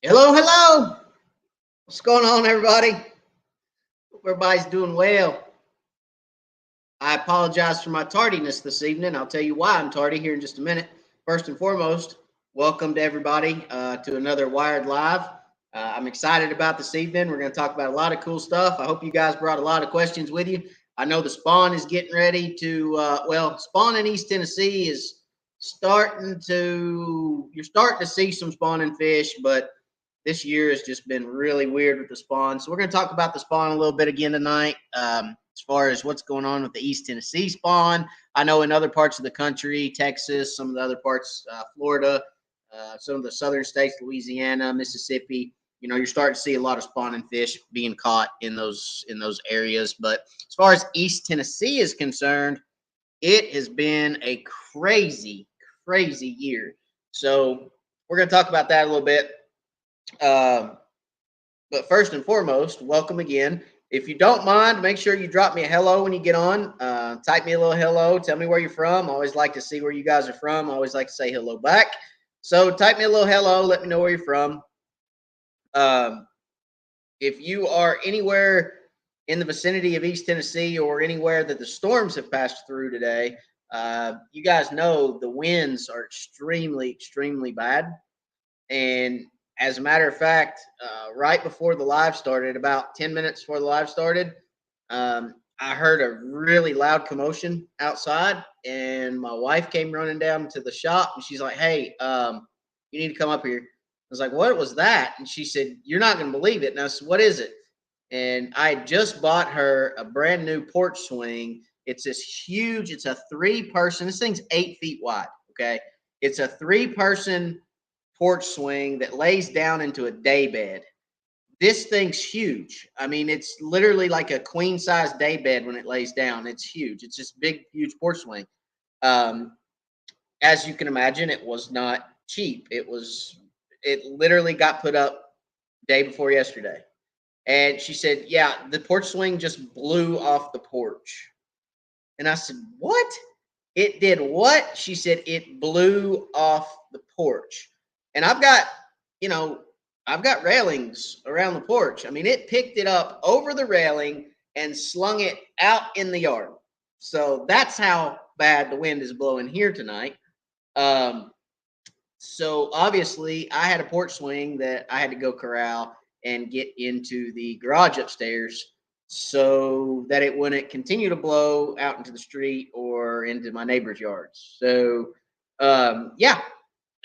Hello, hello. What's going on, everybody? Hope everybody's doing well. I apologize for my tardiness this evening. I'll tell you why I'm tardy here in just a minute. First and foremost, welcome to everybody to another Wired Live. I'm excited about this evening. We're going to talk about a lot of cool stuff. I hope you guys brought a lot of questions with you. I know the spawn is getting ready to, spawn in East Tennessee is you're starting to see some spawning fish, but this year has just been really weird with the spawn. So we're going to talk about the spawn a little bit again tonight. As far as what's going on with the East Tennessee spawn, I know in other parts of the country, Texas, some of the other parts, Florida, some of the southern states, Louisiana, Mississippi, you're starting to see a lot of spawning fish being caught in those areas. But as far as East Tennessee is concerned, it has been a crazy, crazy year. So we're going to talk about that a little bit. But first and foremost, welcome again. If you don't mind, make sure you drop me a hello when you get on. Type me a little hello. Tell me where you're from. I always like to see where you guys are from. I always like to say hello back. So type me a little hello. Let me know where you're from. If you are anywhere in the vicinity of East Tennessee or anywhere that the storms have passed through today, you guys know the winds are extremely, extremely bad. And as a matter of fact, right before the live started, about 10 minutes before the live started, I heard a really loud commotion outside, and my wife came running down to the shop, and she's like, "Hey, you need to come up here." I was like, "What was that?" And she said, "You're not going to believe it." And I said, "What is it?" And I just bought her a brand new porch swing. It's this huge. It's a 3-person. This thing's 8 feet wide. Okay, it's a 3-person porch swing that lays down into a day bed. This thing's huge. I mean, it's literally like a queen size day bed when it lays down. It's huge. It's this big, huge porch swing. Um, as you can imagine, it was not cheap. It literally got put up day before yesterday. And she said, "Yeah, the porch swing just blew off the porch." And I said, "What?" "It did what?" She said, "It blew off the porch." And you know, I've got railings around the porch. I mean, it picked it up over the railing and slung it out in the yard. So that's how bad the wind is blowing here tonight. Um, so obviously, I had a porch swing that I had to go corral and get into the garage upstairs so that it wouldn't continue to blow out into the street or into my neighbor's yards. So, yeah,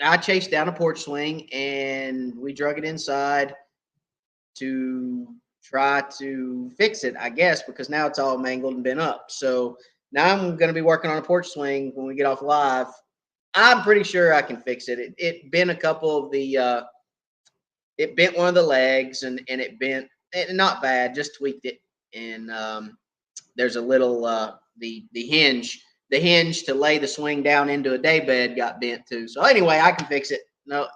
I chased down a porch swing and we drug it inside to try to fix it, I guess, because now it's all mangled and bent up. So now I'm going to be working on a porch swing when we get off live. I'm pretty sure I can fix it. It bent a couple of it bent one of the legs and it bent, not bad, just tweaked it. And there's a little, the hinge to lay the swing down into a day bed got bent too. So anyway, I can fix it. No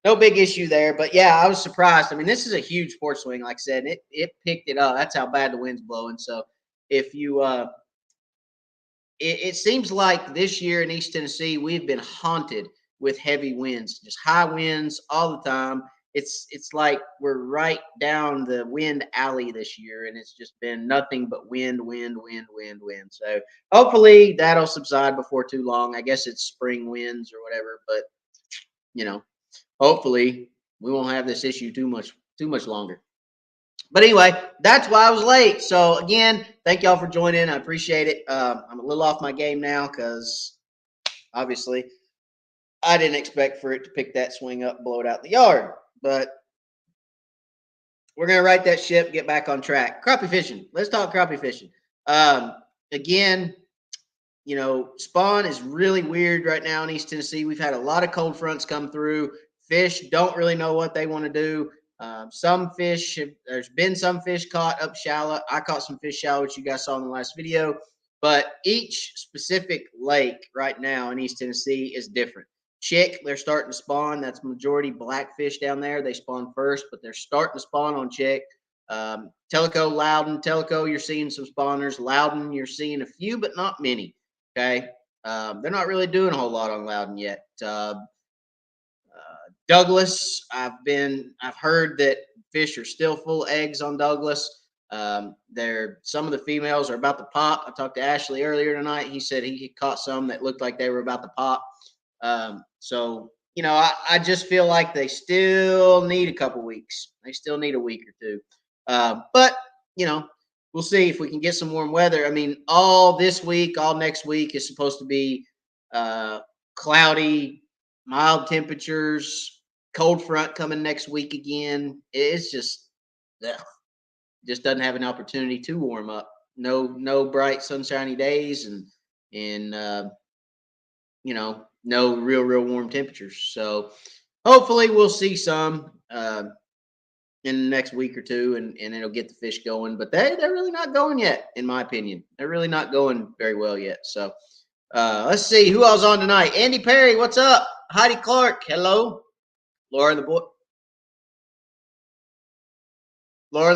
big issue there. But yeah, I was surprised. I mean, this is a huge porch swing. Like I said, it picked it up. That's how bad the wind's blowing. So if you, it seems like this year in East Tennessee, we've been haunted with heavy winds, just high winds all the time. It's like we're right down the wind alley this year, and it's just been nothing but wind, wind, wind, wind, wind. So hopefully that'll subside before too long. I guess it's spring winds or whatever, but you know, hopefully we won't have this issue too much longer. But anyway, that's why I was late. So again, thank y'all for joining. I appreciate it. I'm a little off my game now because obviously I didn't expect for it to pick that swing up, and blow it out the yard. But we're gonna right that ship, get back on track. Crappie fishing. Let's talk crappie fishing. Again, spawn is really weird right now in East Tennessee. We've had a lot of cold fronts come through. Fish don't really know what they want to do. There's been some fish caught up shallow. I caught some fish shallow, which you guys saw in the last video. But each specific lake right now in East Tennessee is different. Chick, they're starting to spawn. That's majority blackfish down there. They spawn first, but they're starting to spawn on Chick. Tellico, Loudon, Tellico, you're seeing some spawners. Loudon, you're seeing a few, but not many. Okay. They're not really doing a whole lot on Loudon yet. Douglas, I've heard that fish are still full of eggs on Douglas. Some of the females are about to pop. I talked to Ashley earlier tonight. He said he caught some that looked like they were about to pop. So I just feel like they still need a couple weeks. They still need a week or two. But we'll see if we can get some warm weather. I mean, all this week, all next week is supposed to be cloudy, mild temperatures, cold front coming next week again. It's just doesn't have an opportunity to warm up. No bright sunshiny days and no real warm temperatures. So hopefully we'll see some in the next week or two, and it'll get the fish going. But they're really not going yet, in my opinion. They're really not going very well yet. So let's see who else on tonight. Andy Perry, what's up? Heidi Clark, hello. Laura the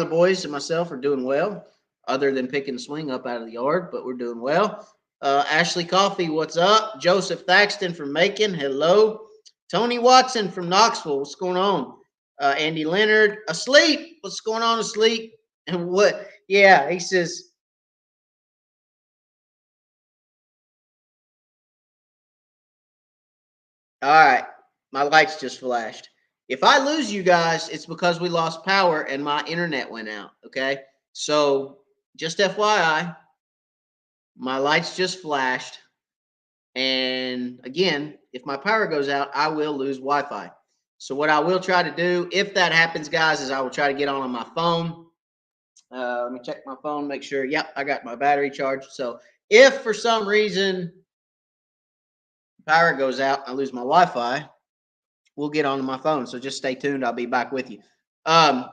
boys and myself are doing well, other than picking the swing up out of the yard, but we're doing well. Ashley Coffee, what's up? Joseph Thaxton from Macon, hello. Tony Watson from Knoxville, what's going on? Andy Leonard, asleep. What's going on, asleep? And what? Yeah, he says. All right, my lights just flashed. If I lose you guys, it's because we lost power and my internet went out. Okay, so just FYI, my lights just flashed. And again, if my power goes out, I will lose Wi-Fi. So what I will try to do, if that happens, guys, is I will try to get on my phone. Let me check my phone, make sure. Yep, I got my battery charged. So if for some reason power goes out, I lose my Wi-Fi, we'll get onto my phone. So just stay tuned. I'll be back with you. I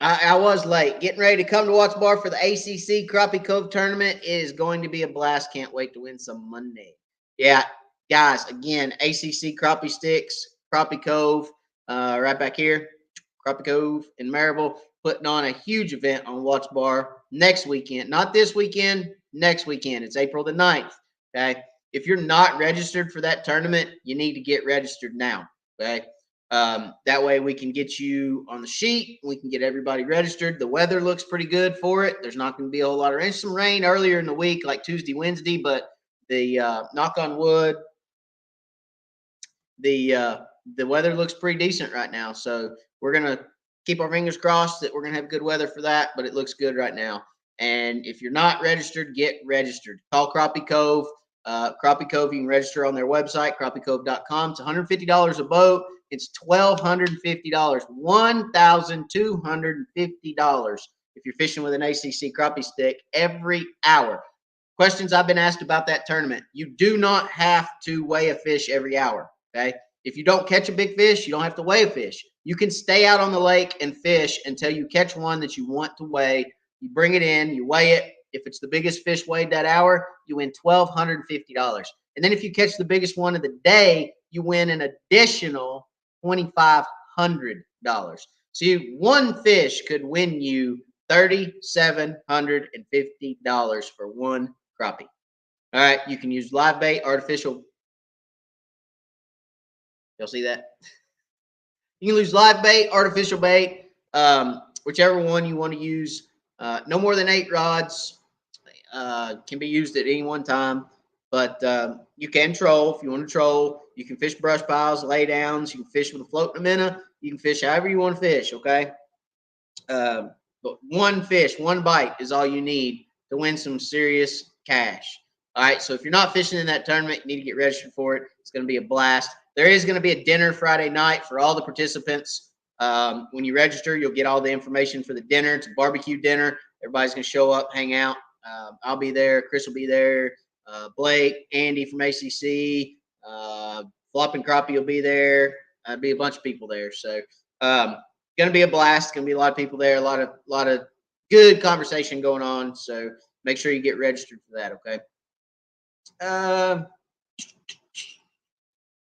was late, getting ready to come to Watts Bar for the ACC Crappie Cove tournament. It is going to be a blast. Can't wait to win some Monday. Yeah, guys, again, ACC Crappie Sticks, Crappie Cove, right back here, Crappie Cove in Maryville, putting on a huge event on Watts Bar next weekend. Not this weekend, next weekend. It's April the 9th, okay? If you're not registered for that tournament, you need to get registered now, okay? That way we can get you on the sheet. We can get everybody registered. The weather looks pretty good for it. There's not going to be a whole lot of rain. Some rain earlier in the week, like Tuesday, Wednesday, but the knock on wood, the weather looks pretty decent right now. So we're going to keep our fingers crossed that we're going to have good weather for that, but it looks good right now. And if you're not registered, get registered. Call Crappie Cove. Crappie Cove, you can register on their website, crappiecove.com. It's $150 a boat. It's $1,250, $1,250 if you're fishing with an ACC crappie stick every hour. Questions I've been asked about that tournament. You do not have to weigh a fish every hour, okay? If you don't catch a big fish, you don't have to weigh a fish. You can stay out on the lake and fish until you catch one that you want to weigh. You bring it in, you weigh it. If it's the biggest fish weighed that hour, you win $1,250. And then if you catch the biggest one of the day, you win an additional $2,500. So one fish could win you $3,750 for one crappie. All right, you can use live bait, artificial. Y'all see that? You can use live bait, artificial bait, whichever one you want to use. No more than 8 rods. Can be used at any one time. But you can troll if you want to troll. You can fish brush piles, lay downs. You can fish with a floating minnow. You can fish however you want to fish, okay? But one fish, one bite is all you need to win some serious cash. All right, so if you're not fishing in that tournament, you need to get registered for it. It's going to be a blast. There is going to be a dinner Friday night for all the participants. When you register, you'll get all the information for the dinner. It's a barbecue dinner. Everybody's going to show up, hang out. I'll be there. Chris will be there. Blake, Andy from ACC, Flopping Crappie will be there. There'll be a bunch of people there. So going to be a blast. Going to be a lot of people there. A lot of good conversation going on. So make sure you get registered for that. Okay.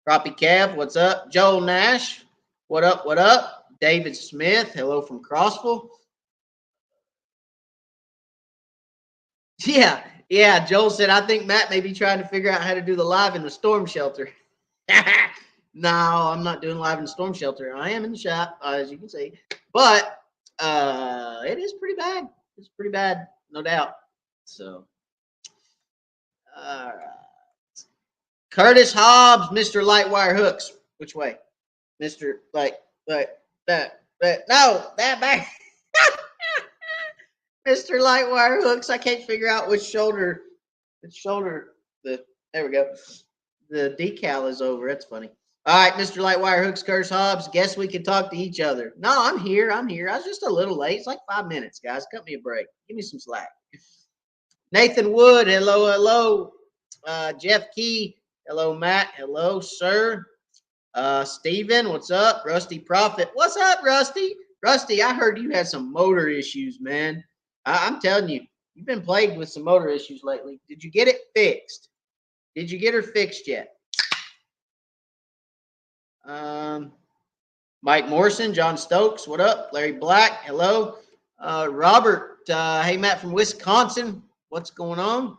Crappie Cav, what's up? Joel Nash, what up? What up? David Smith, hello from Crossville. Yeah. Joel said, I think Matt may be trying to figure out how to do the live in the storm shelter. No, I'm not doing live in the storm shelter. I am in the shop, as you can see. But it is pretty bad. It's pretty bad, no doubt. So, all right. Curtis Hobbs, Mr. Lightwire Hooks. Which way? Mr. That no, that back. Mr. Lightwire Hooks. I can't figure out which shoulder there we go. The decal is over. That's funny. All right, Mr. Lightwire Hooks, Curtis Hobbs. Guess we can talk to each other. No, I'm here. I was just a little late. It's like 5 minutes, guys. Cut me a break. Give me some slack. Nathan Wood, hello. Jeff Key, hello, Matt. Hello, sir. Steven, what's up? Rusty Prophet, what's up, Rusty? Rusty, I heard you had some motor issues, man. I'm telling you, you've been plagued with some motor issues lately. Did you get it fixed? Did you get her fixed yet? Mike Morrison, John Stokes, what up? Larry Black, hello. Robert, hey, Matt from Wisconsin, what's going on?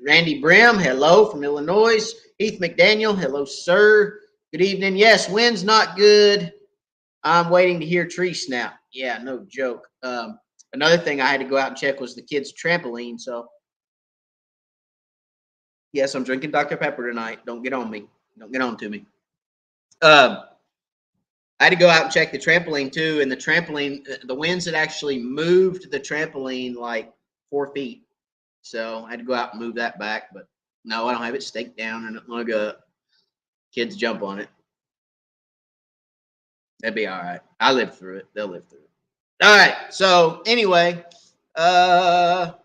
Randy Brim, hello from Illinois. Heath McDaniel, hello, sir. Good evening. Yes, wind's not good. I'm waiting to hear tree snap. Yeah, no joke. Another thing I had to go out and check was the kids' trampoline. So, yes, I'm drinking Dr. Pepper tonight. Don't get on me. Don't get on to me. I had to go out and check the trampoline too, and the trampoline, the winds had actually moved the trampoline like 4 feet. So I had to go out and move that back, but no, I don't have it staked down and look up. Kids jump on it. That'd be all right. I lived through it. They'll live through it. All right. So anyway, hello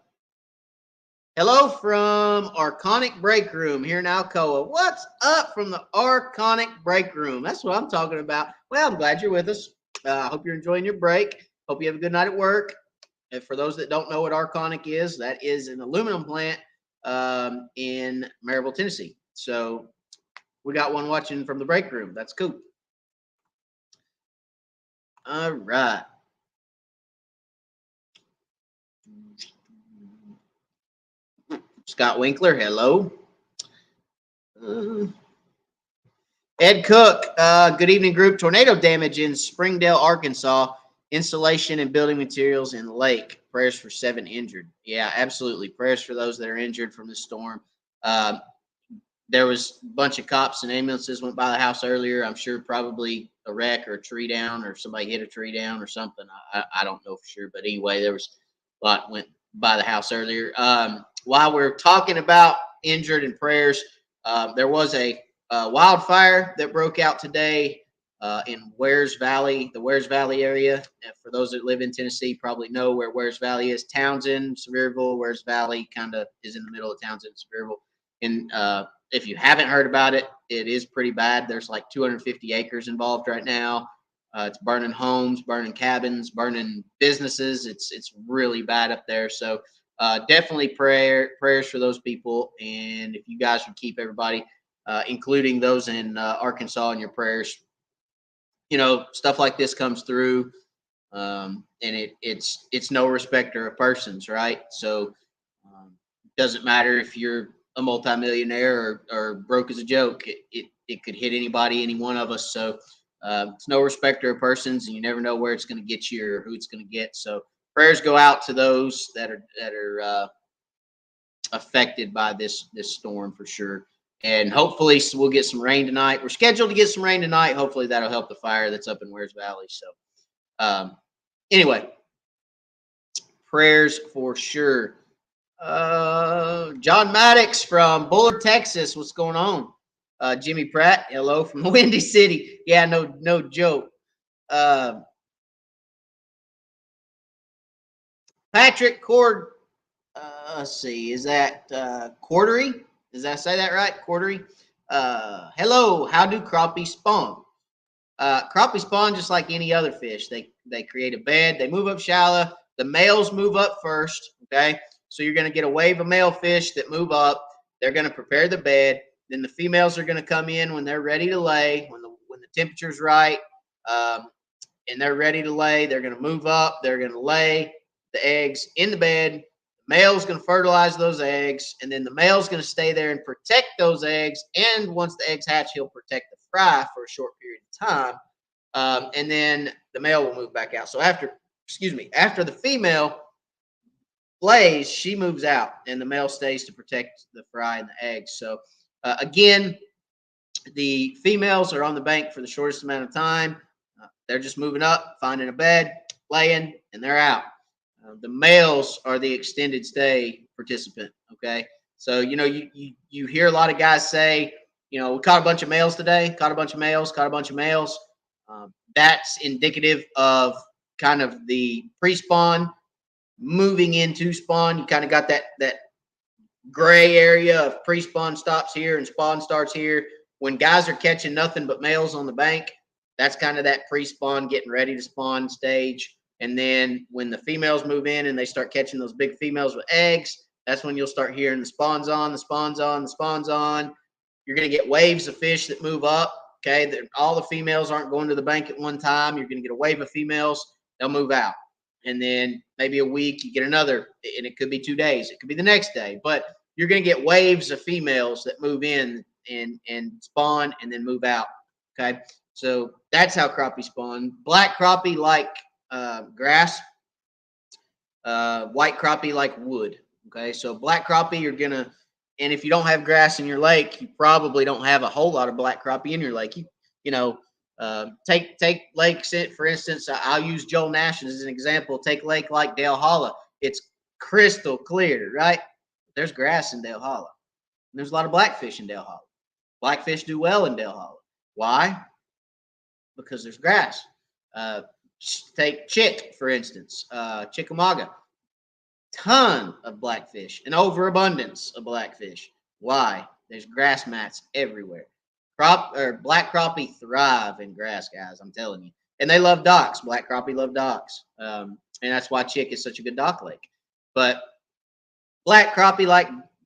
from Arconic Break Room here in Alcoa. What's up from the Arconic Break Room? That's what I'm talking about. Well, I'm glad you're with us. I hope you're enjoying your break. Hope you have a good night at work. And for those that don't know what Arconic is, that is an aluminum plant in Maryville, Tennessee. So we got one watching from the break room. That's cool. All right. Scott Winkler, hello. Ed Cook, good evening, group. Tornado damage in Springdale, Arkansas. Installation and building materials in lake. Prayers for 7 injured. Yeah, absolutely. Prayers for those that are injured from the storm. There was a bunch of cops and ambulances went by the house earlier. I'm sure probably a wreck or a tree down or somebody hit a tree down or something. I don't know for sure. But anyway, there was a lot went by the house earlier. While we're talking about injured and prayers, there was a wildfire that broke out today in Wares Valley, the Wares Valley area. And for those that live in Tennessee, probably know where Wares Valley is. Townsend, Sevierville, Wares Valley kind of is in the middle of Townsend, Sevierville. And if you haven't heard about it, it is pretty bad. There's like 250 acres involved right now. It's burning homes, burning cabins, burning businesses. It's really bad up there. So definitely prayers for those people. And if you guys would keep everybody, including those in Arkansas, in your prayers. You know, stuff like this comes through, and it's no respecter of persons, right? So it doesn't matter if you're a multimillionaire or broke as a joke. It could hit anybody, any one of us. So it's no respecter of persons, and you never know where it's going to get you or who it's going to get. So prayers go out to those that are affected by this storm for sure. And hopefully we'll get some rain tonight. We're scheduled to get some rain tonight. Hopefully that'll help the fire that's up in Wares Valley. So anyway, prayers for sure. John Maddox from Bullard, Texas. What's going on? Jimmy Pratt, hello from Windy City. Yeah, no joke. Patrick Cord. Let's see. Is that Cordery? Does that say that right? Cordery. Hello. How do crappie spawn? Crappie spawn just like any other fish. They create a bed. They move up shallow. The males move up first. Okay. So you're going to get a wave of male fish that move up. They're going to prepare the bed. Then the females are going to come in when they're ready to lay, when the temperature's right, and they're ready to lay. They're going to move up. They're going to lay the eggs in the bed. Male's going to fertilize those eggs, and then the male's going to stay there and protect those eggs. And once the eggs hatch, he'll protect the fry for a short period of time. And then the male will move back out. So after the female lays, she moves out, and the male stays to protect the fry and the eggs. So again, the females are on the bank for the shortest amount of time. They're just moving up, finding a bed, laying, and they're out. The males are the extended stay participant. Okay, so you hear a lot of guys say, we caught a bunch of males today, caught a bunch of males, caught a bunch of males. That's indicative of kind of the pre-spawn moving into spawn. You kind of got that gray area of pre-spawn stops here and spawn starts here. When guys are catching nothing but males on the bank, that's kind of that pre-spawn getting ready to spawn stage. And then when the females move in and they start catching those big females with eggs, that's when you'll start hearing the spawns on, the spawns on, the spawns on. You're going to get waves of fish that move up. Okay, all the females aren't going to the bank at one time. You're going to get a wave of females. They'll move out. And then maybe a week, you get another, and it could be 2 days. It could be the next day. But you're going to get waves of females that move in and spawn and then move out. Okay, so that's how crappie spawn. Black crappie like grass, white crappie like wood. Okay, so black crappie, you're gonna, and if you don't have grass in your lake, you probably don't have a whole lot of black crappie in your lake. Take lakes, for instance. I'll use Joel Nash as an example. Take lake like Dale Hollow. It's crystal clear, right? There's grass in Dale Hollow. There's a lot of blackfish in Dale Hollow. Blackfish do well in Dale Hollow. Why? Because there's grass. Take Chick, for instance, Chickamauga. Ton of blackfish, an overabundance of blackfish. Why? There's grass mats everywhere. Black crappie thrive in grass, guys. I'm telling you, and they love docks. Black crappie love docks, and that's why Chick is such a good dock lake. But black crappie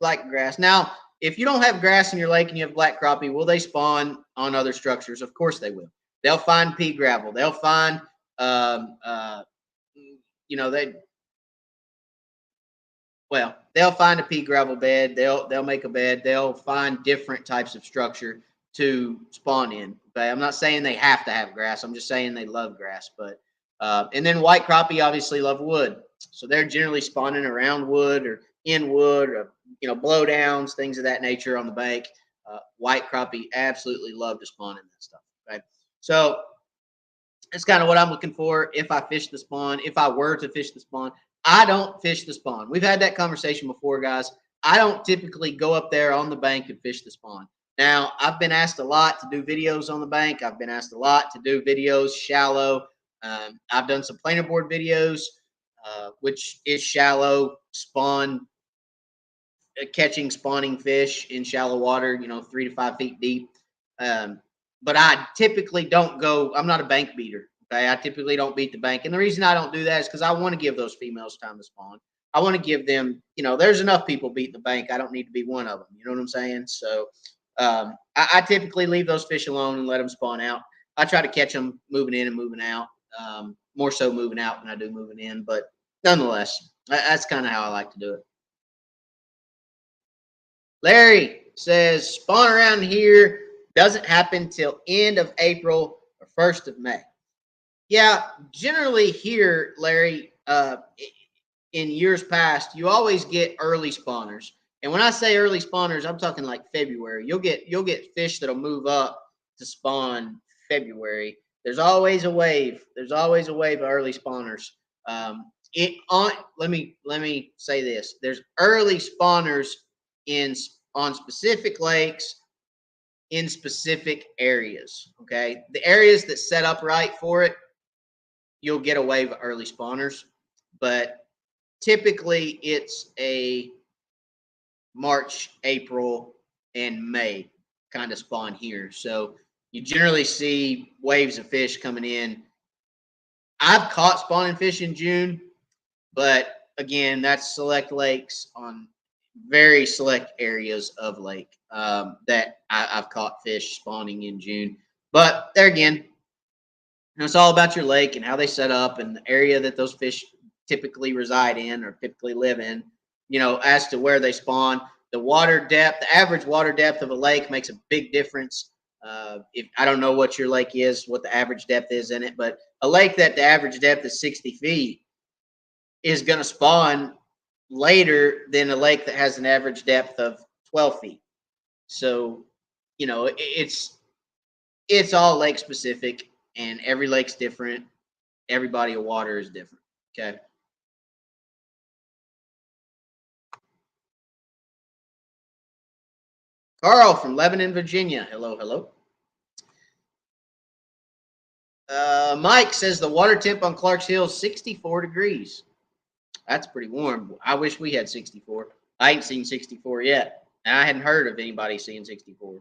like grass. Now, if you don't have grass in your lake and you have black crappie, will they spawn on other structures? Of course they will. They'll find pea gravel. They'll find they'll find a pea gravel bed. They'll make a bed. They'll find different types of structure to spawn in. Okay, I'm not saying they have to have grass. I'm just saying they love grass. But and then white crappie obviously love wood, so they're generally spawning around wood or in wood, or blowdowns, things of that nature on the bank. White crappie absolutely love to spawn in that stuff. Okay, so that's kind of what I'm looking for if I fish the spawn. If I were to fish the spawn, I don't fish the spawn. We've had that conversation before, guys. I don't typically go up there on the bank and fish the spawn. Now, I've been asked a lot to do videos on the bank. I've been asked a lot to do videos shallow. I've done some planer board videos, which is shallow spawn, catching spawning fish in shallow water, 3 to 5 feet deep. But I typically don't go, I'm not a bank beater. Okay, I typically don't beat the bank. And the reason I don't do that is because I want to give those females time to spawn. I want to give them, there's enough people beating the bank. I don't need to be one of them. You know what I'm saying? So I typically leave those fish alone and let them spawn out. I try to catch them moving in and moving out, more so moving out than I do moving in. But nonetheless, that's kind of how I like to do it. Larry says, spawn around here doesn't happen till end of April or 1st of May. Yeah, generally here, Larry, in years past, you always get early spawners. And when I say early spawners, I'm talking like February. You'll get fish that'll move up to spawn February. There's always a wave. There's always a wave of early spawners. Let me say this. There's early spawners on specific lakes in specific areas. Okay, the areas that set up right for it, you'll get a wave of early spawners, but typically it's a March, April, and May kind of spawn here. So you generally see waves of fish coming in. I've caught spawning fish in June, but again, that's select lakes on very select areas of lake that I've caught fish spawning in June. But there again, it's all about your lake and how they set up and the area that those fish typically reside in or typically live in. as to where they spawn. The water depth, the average water depth of a lake makes a big difference. If I don't know what your lake is, what the average depth is in it, but a lake that the average depth is 60 feet is going to spawn later than a lake that has an average depth of 12 feet. So, it's all lake specific, and every lake's different. Every body of water is different. Okay. Carl from Lebanon, Virginia. Hello, hello. Mike says the water temp on Clark's Hill is 64 degrees. That's pretty warm. I wish we had 64. I ain't seen 64 yet. And I hadn't heard of anybody seeing 64.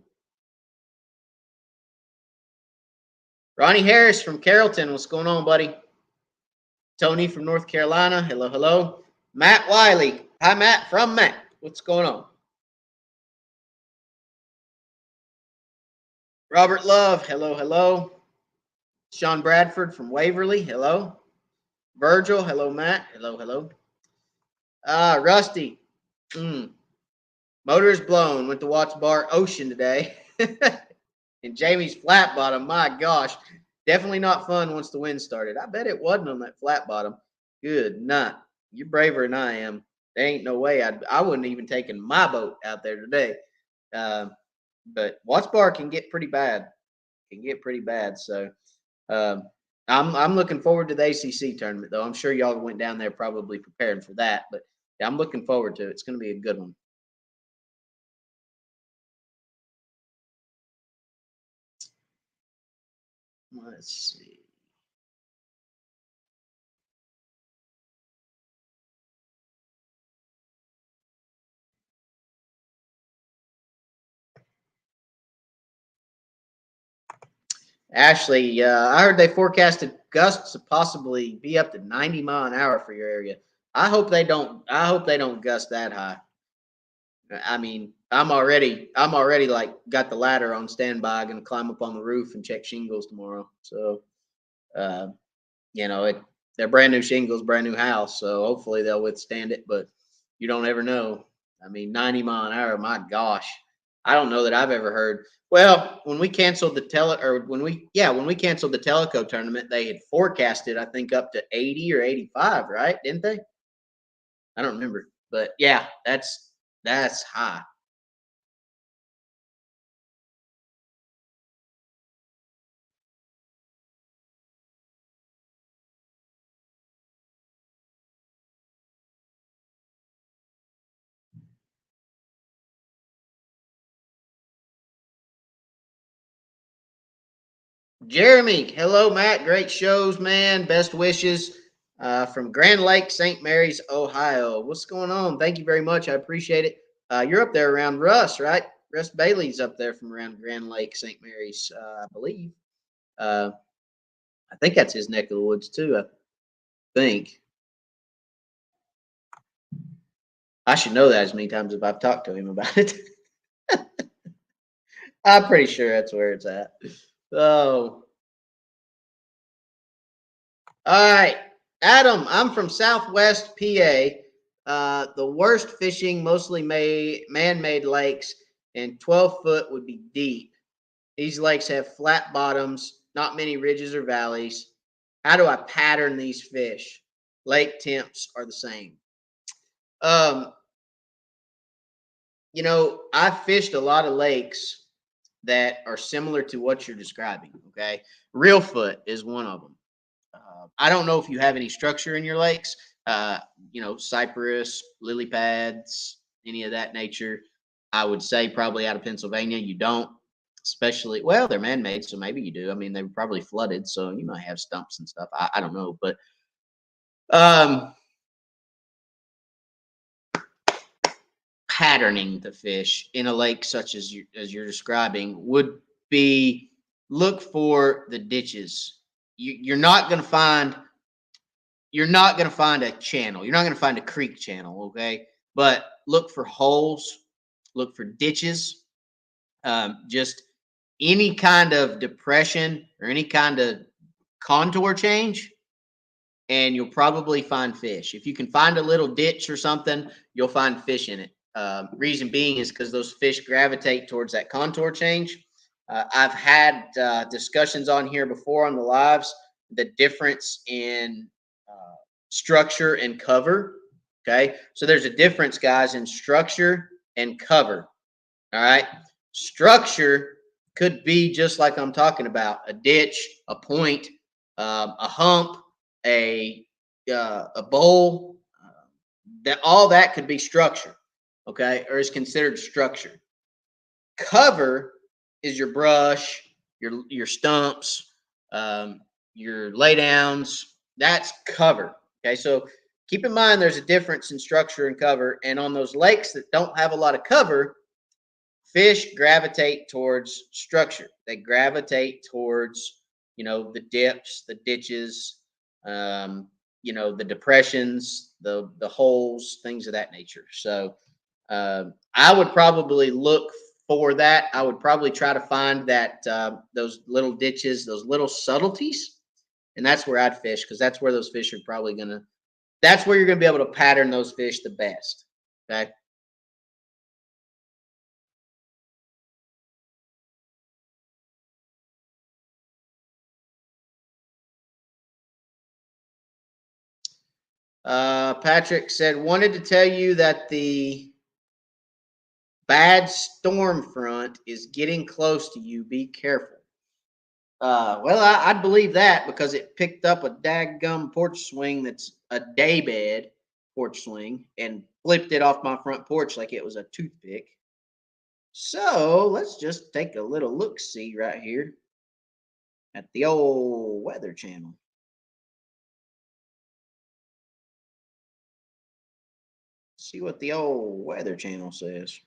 Ronnie Harris from Carrollton. What's going on, buddy? Tony from North Carolina. Hello, hello. Matt Wiley. Hi, Matt from Matt. What's going on? Robert Love. Hello, hello. Sean Bradford from Waverly. Hello. Virgil. Hello, Matt. Hello, hello. Rusty. Motor is blown. Went to watch Bar Ocean today. And Jamie's flat bottom. My gosh. Definitely not fun once the wind started. I bet it wasn't on that flat bottom. Good night. You're braver than I am. There ain't no way I wouldn't even taken my boat out there today. But Watts Bar can get pretty bad. So I'm looking forward to the ACC tournament, though. I'm sure y'all went down there probably prepared for that. But yeah, I'm looking forward to it. It's going to be a good one. Let's see. Ashley, I heard they forecasted gusts to possibly be up to 90 mile an hour for your area. I hope they don't gust that high. I mean, I'm already like got the ladder on standby, gonna climb up on the roof and check shingles tomorrow. So, uh, they're brand new shingles, brand new house, so hopefully they'll withstand it. But you don't ever know. I mean, 90 mile an hour, my gosh, I don't know that I've ever heard. Well, when we canceled the when we canceled the Teleco tournament, they had forecasted, I think, up to 80 or 85, right? Didn't they? I don't remember, but yeah, that's high. Jeremy, hello, Matt. Great shows, man. Best wishes from Grand Lake, St. Mary's, Ohio. What's going on? Thank you very much. I appreciate it. You're up there around Russ, right? Russ Bailey's up there from around Grand Lake, St. Mary's, I believe. I think that's his neck of the woods too. I think. I should know that as many times as I've talked to him about it. I'm pretty sure that's where it's at. Oh. All right. Adam, I'm from Southwest PA. The worst fishing, mostly man-made lakes, and 12-foot would be deep. These lakes have flat bottoms, not many ridges or valleys. How do I pattern these fish? Lake temps are the same. Um, I've fished a lot of lakes that are similar to what you're describing. Okay, Reelfoot is one of them. I don't know if you have any structure in your lakes. Cypress, lily pads, any of that nature. I would say probably out of Pennsylvania you don't. Especially, well, they're man-made, so maybe you do. I mean, they were probably flooded, so you might have stumps and stuff. I don't know, but patterning the fish in a lake such as you're describing would be look for the ditches. You're not going to find a channel. You're not going to find a creek channel, okay? But look for holes, look for ditches, just any kind of depression or any kind of contour change and you'll probably find fish. If you can find a little ditch or something, you'll find fish in it. Reason being is because those fish gravitate towards that contour change. I've had discussions on here before on the lives, the difference in structure and cover. Okay. So there's a difference, guys, in structure and cover. All right. Structure could be just like I'm talking about, a ditch, a point, a hump, a bowl. That all that could be structure. Okay. Or is considered structure. Cover is your brush, your stumps, your laydowns. That's cover. Okay, so keep in mind there's a difference in structure and cover. And on those lakes that don't have a lot of cover, fish gravitate towards structure. They gravitate towards, the dips, the ditches, the depressions, the holes, things of that nature. So I would probably look for that. I would probably try to find that those little ditches, those little subtleties, and that's where I'd fish, because that's where those fish are probably gonna. That's where you're gonna be able to pattern those fish the best. Okay. Patrick said, wanted to tell you that the bad storm front is getting close to you. Be careful. Well, I'd believe that because it picked up a daggum porch swing that's a daybed porch swing and flipped it off my front porch like it was a toothpick. So let's just take a little look-see right here at the old Weather Channel. See what the old Weather Channel says.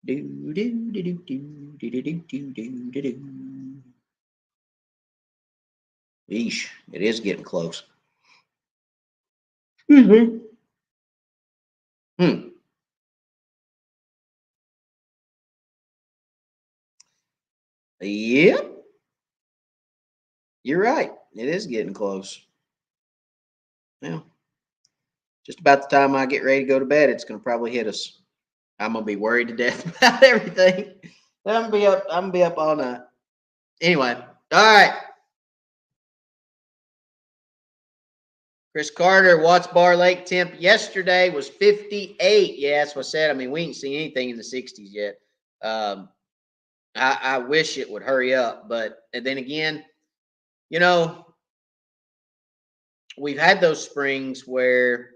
Do do do do do do do do do do do. Eesh, it is getting close. Mm-hmm. Hmm. Yep, you're right. It is getting close. Yeah, just about the time I get ready to go to bed, it's going to probably hit us. I'm gonna be worried to death about everything. I'm gonna be up. I'm gonna be up all night. Anyway, all right. Chris Carter, Watts Bar Lake temp yesterday was 58. Yeah, that's what I said. I mean, we ain't seen anything in the 60s yet. Um, I wish it would hurry up, but and then again, you know, we've had those springs where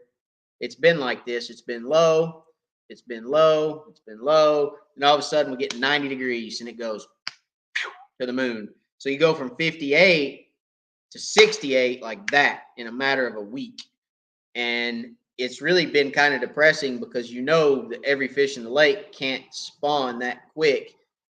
it's been like this. It's been low, it's been low, it's been low, and all of a sudden we get 90 degrees and it goes to the moon. So you go from 58 to 68 like that in a matter of a week. And it's really been kind of depressing because that every fish in the lake can't spawn that quick.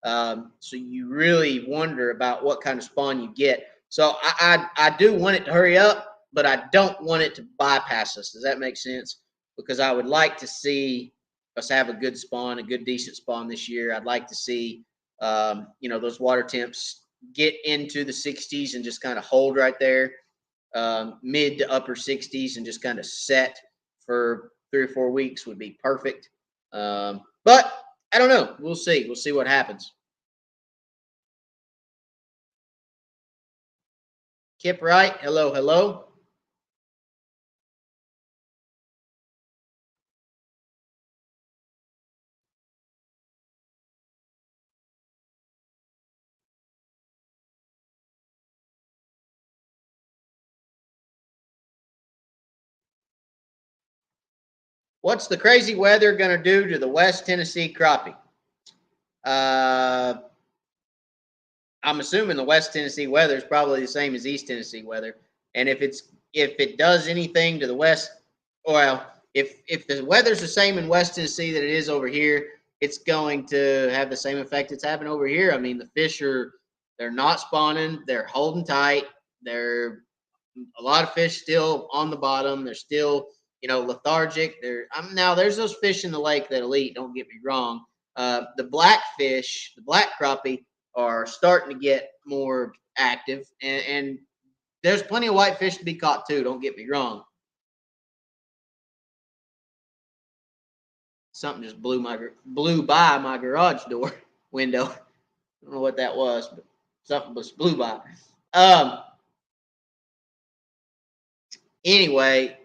So you really wonder about what kind of spawn you get. So I do want it to hurry up, but I don't want it to bypass us. Does that make sense? Because I would like to see us have a good spawn, a good decent spawn this year. I'd like to see those water temps get into the 60s and just kind of hold right there, mid to upper 60s, and just kind of set for 3 or 4 weeks would be perfect. But I don't know. We'll see. We'll see what happens. Kip Wright, hello, hello. What's the crazy weather going to do to the West Tennessee crappie? I'm assuming the West Tennessee weather is probably the same as East Tennessee weather. And if it does anything to the West, well, if the weather's the same in West Tennessee that it is over here, it's going to have the same effect it's having over here. I mean, the fish they're not spawning, they're holding tight, they're a lot of fish still on the bottom, they're still lethargic. Now there's those fish in the lake that'll eat. Don't get me wrong. The blackfish, the black crappie, are starting to get more active, and There's plenty of whitefish to be caught too. Don't get me wrong. Something just blew by my garage door window. I don't know what that was, but something just blew by. Anyway,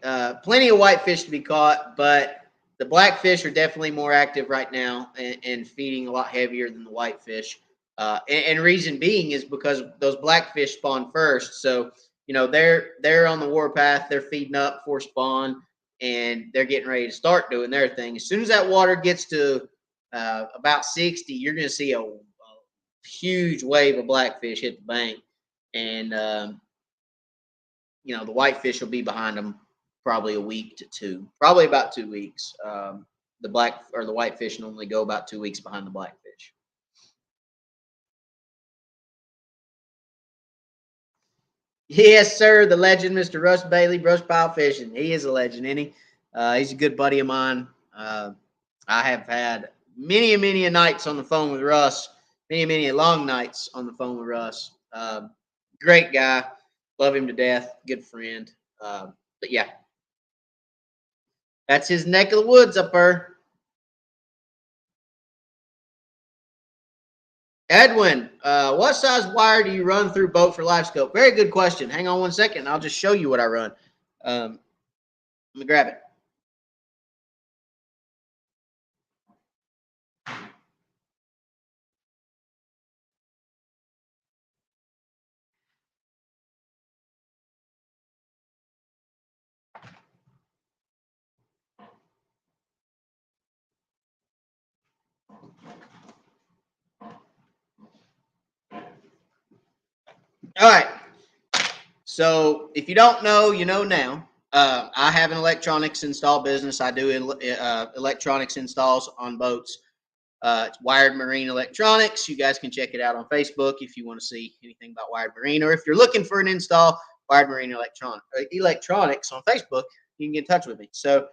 plenty of whitefish to be caught, but the blackfish are definitely more active right now and feeding a lot heavier than the whitefish. And reason being is because those blackfish spawn first. So, you know, they're on the warpath, they're feeding up for spawn, and they're getting ready to start doing their thing. As soon as that water gets to about 60, you're going to see a huge wave of blackfish hit the bank. And, you know, the whitefish will be behind them probably a week to two, probably about 2 weeks. The black or the whitefish normally go about 2 weeks behind the blackfish. Yes, sir. The legend, Mr. Russ Bailey, brush pile fishing. He is a legend, isn't he? He's a good buddy of mine. I have had many nights on the phone with Russ, many long nights on the phone with Russ. Great guy. Love him to death. Good friend. But yeah, that's his neck of the woods up there. Edwin, what size wire do you run through boat for Livescope? Very good question. Hang on 1 second. I'll just show you what I run. Let me grab it. All right. So if you don't know, you know now. I have an electronics install business. I do electronics installs on boats. It's Wired Marine Electronics. You guys can check it out on Facebook if you want to see anything about Wired Marine, or if you're looking for an install, Wired Marine Electronics on Facebook, you can get in touch with me. So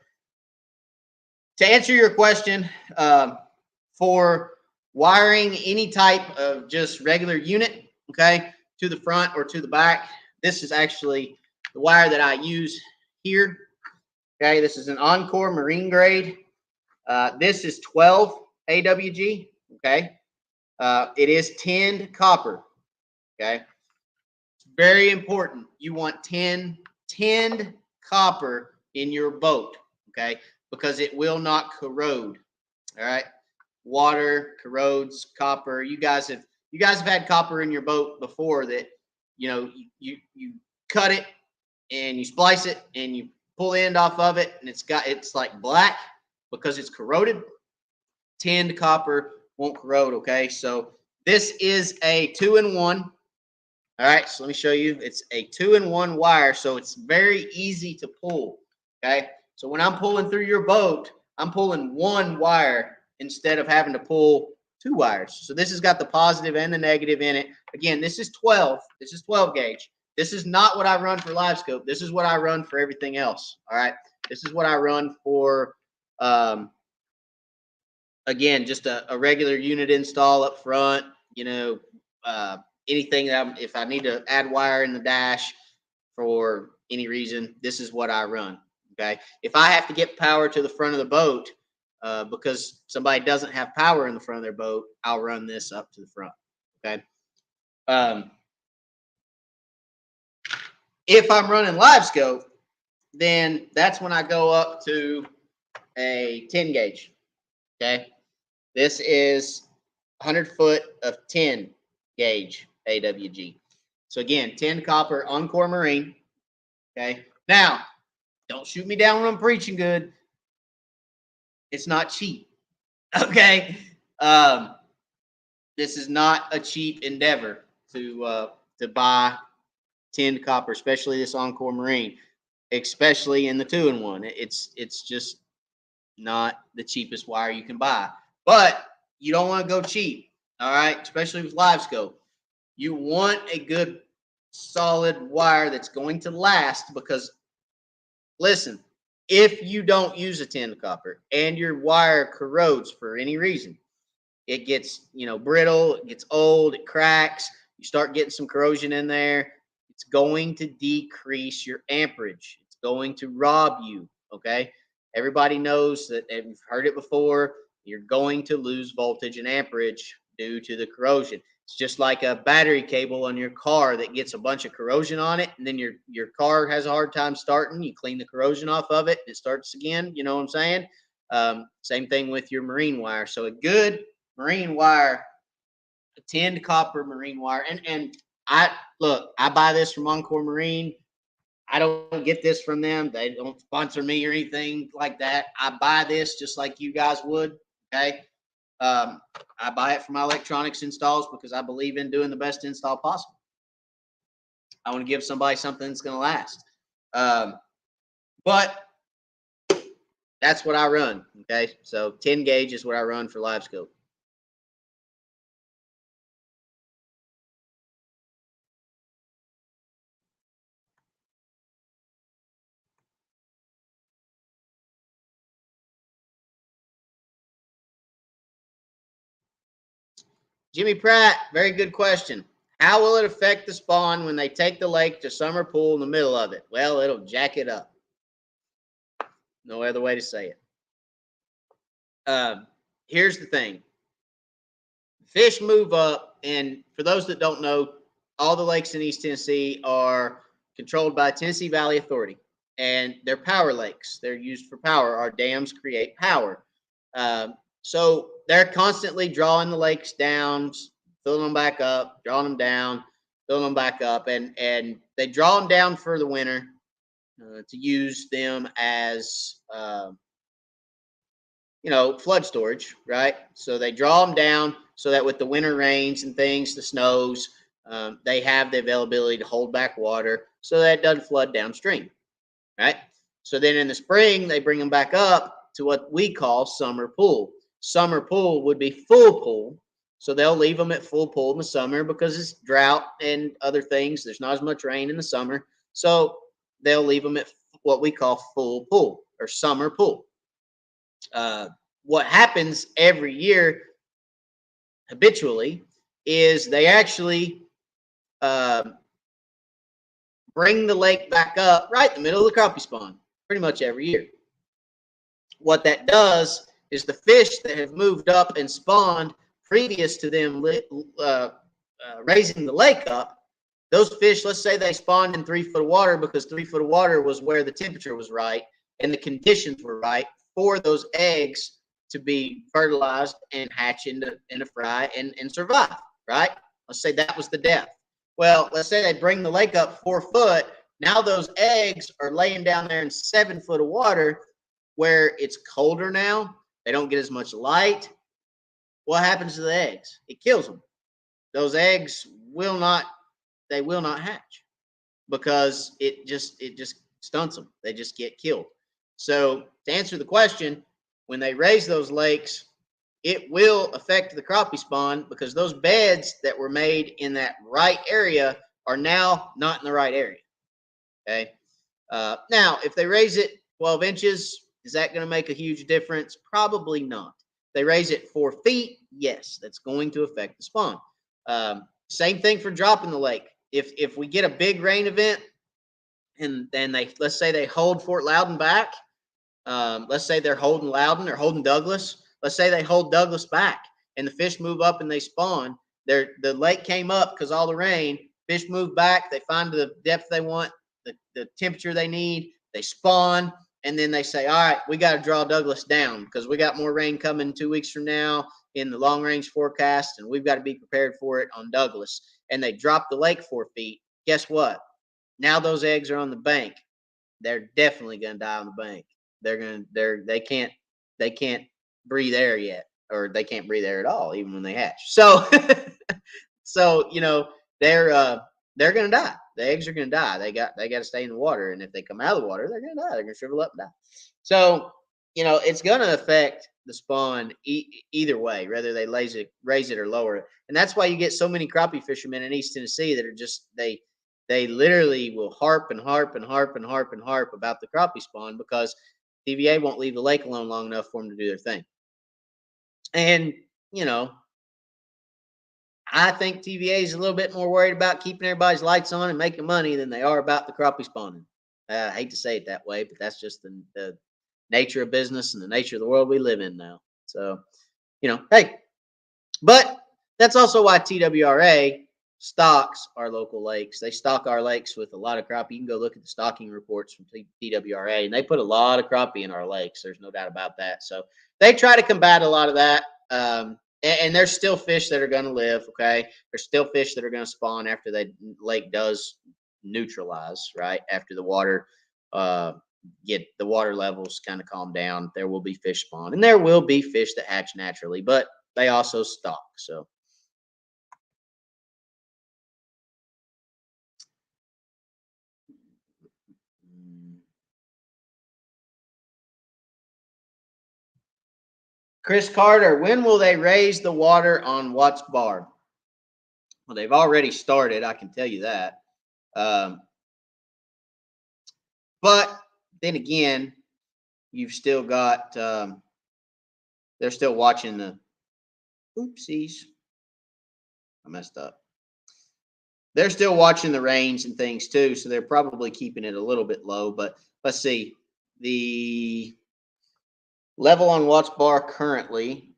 to answer your question, for wiring any type of just regular unit, okay, to the front or to the back, this is actually the wire that I use here. Okay, this is an Encore Marine grade. This is 12 AWG. Okay, it is tinned copper. Okay, it's very important. You want tinned copper in your boat. Okay, because it will not corrode. All right, water corrodes copper. You guys have had copper in your boat before that, you know, you cut it and you splice it and you pull the end off of it and it's like black because it's corroded. Tinned copper won't corrode. Okay, so this is a 2-in-1. All right, so let me show you. It's a 2-in-1 wire, so it's very easy to pull. Okay, so when I'm pulling through your boat, I'm pulling one wire instead of having to pull 2 wires. So this has got the positive and the negative in it. Again, this is 12. This is 12 gauge. This is not what I run for Livescope. This is what I run for everything else. All right, this is what I run for. Again, just a regular unit install up front. You know, anything that if I need to add wire in the dash for any reason, this is what I run. Okay, if I have to get power to the front of the boat because somebody doesn't have power in the front of their boat, I'll run this up to the front. Okay. If I'm running Livescope, then that's when I go up to a 10 gauge. Okay. This is 100 foot of 10 gauge AWG. So again, 10 copper Encore Marine. Okay. Now, don't shoot me down when I'm preaching good. It's not cheap. Okay. This is not a cheap endeavor to buy tinned copper, especially this Encore Marine, especially in the 2-in-1. It's just not the cheapest wire you can buy. But you don't want to go cheap, all right? Especially with Livescope. You want a good, solid wire that's going to last because, listen, if you don't use a tinned copper and your wire corrodes for any reason, it gets, brittle, it gets old, it cracks, you start getting some corrosion in there, It's going to decrease your amperage. It's going to rob you. Okay. Everybody knows that, and you've heard it before. You're going to lose voltage and amperage due to the corrosion. It's just like a battery cable on your car that gets a bunch of corrosion on it, and then your car has a hard time starting. You clean the corrosion off of it, and it starts again. You know what I'm saying? Same thing with your marine wire. So a good marine wire, a tinned copper marine wire, and I look, I buy this from Encore Marine. I don't get this from them. They don't sponsor me or anything like that. I buy this just like you guys would. Okay. I buy it for my electronics installs because I believe in doing the best install possible. I want to give somebody something that's going to last. But that's what I run. Okay. So 10 gauge is what I run for Livescope. Jimmy Pratt, very good question. How will it affect the spawn when they take the lake to summer pool in the middle of it? Well, it'll jack it up. No other way to say it. Here's the thing. Fish move up, and for those that don't know, all the lakes in East Tennessee are controlled by Tennessee Valley Authority, and they're power lakes. They're used for power. Our dams create power. So they're constantly drawing the lakes down, filling them back up, drawing them down, filling them back up, and they draw them down for the winter to use them as flood storage, right? So they draw them down so that with the winter rains and things, the snows, they have the availability to hold back water so that it doesn't flood downstream, right? So then in the spring, they bring them back up to what we call summer pool. Summer pool would be full pool. So they'll leave them at full pool in the summer because it's drought and other things. There's not as much rain in the summer. So they'll leave them at what we call full pool or summer pool. What happens every year habitually is they actually bring the lake back up right in the middle of the crappie spawn pretty much every year. What that does is the fish that have moved up and spawned previous to them raising the lake up, those fish, let's say they spawned in 3 foot of water because 3 foot of water was where the temperature was right and the conditions were right for those eggs to be fertilized and hatch in a fry and survive, right? Let's say that was the depth. Well, let's say they bring the lake up 4 foot. Now those eggs are laying down there in 7 foot of water where it's colder now. They don't get as much light. What happens to the eggs? It kills them. Those eggs will not hatch because it just stunts them. They just get killed. So to answer the question, when they raise those lakes, it will affect the crappie spawn because those beds that were made in that right area are now not in the right area. Okay. Now, if they raise it 12 inches, is that going to make a huge difference? Probably not. If they raise it 4 feet, yes, that's going to affect the spawn. Same thing for dropping the lake. If we get a big rain event and then let's say they hold Fort Loudon back, let's say they're holding Loudon or holding Douglas. Let's say they hold Douglas back and the fish move up and they spawn. The lake came up because all the rain. Fish move back. They find the depth they want, the temperature they need. They spawn, and then they say, all right, we got to draw Douglas down because we got more rain coming 2 weeks from now in the long range forecast, and we've got to be prepared for it on Douglas. And they drop the lake 4 feet. Guess what? Now those eggs are on the bank. They're definitely going to die on the bank. They can't breathe air yet, or they can't breathe air at all, even when they hatch. So, they're going to die. The eggs are going to die. They got to stay in the water, and if they come out of the water, they're going to die. They're going to shrivel up and die. So, it's going to affect the spawn either way, whether they raise it or lower it. And that's why you get so many crappie fishermen in East Tennessee that are just they literally will harp and harp and harp and harp and harp about the crappie spawn because TVA won't leave the lake alone long enough for them to do their thing. And I think TVA is a little bit more worried about keeping everybody's lights on and making money than they are about the crappie spawning. I hate to say it that way, but that's just the nature of business and the nature of the world we live in now. So, hey, but that's also why TWRA stocks our local lakes. They stock our lakes with a lot of crappie. You can go look at the stocking reports from TWRA, and they put a lot of crappie in our lakes. There's no doubt about that. So they try to combat a lot of that. And there's still fish that are going to live. Okay, there's still fish that are going to spawn after the lake does neutralize. Right after the water get the water levels kind of calm down, there will be fish spawn, and there will be fish that hatch naturally, but they also stock. So Chris Carter, when will they raise the water on Watts Bar? Well, they've already started. I can tell you that. But then again, you've still got. They're still watching the. Oopsies, I messed up. They're still watching the rains and things too, so they're probably keeping it a little bit low. But let's see, the level on Watts Bar currently,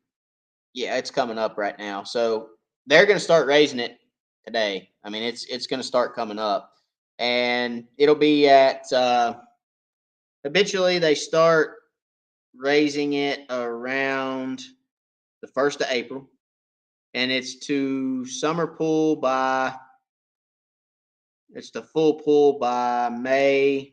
yeah, it's coming up right now. So they're going to start raising it today. I mean, it's going to start coming up, and it'll be at habitually they start raising it around the 1st of April, and it's to summer pool by it's the full pool by May,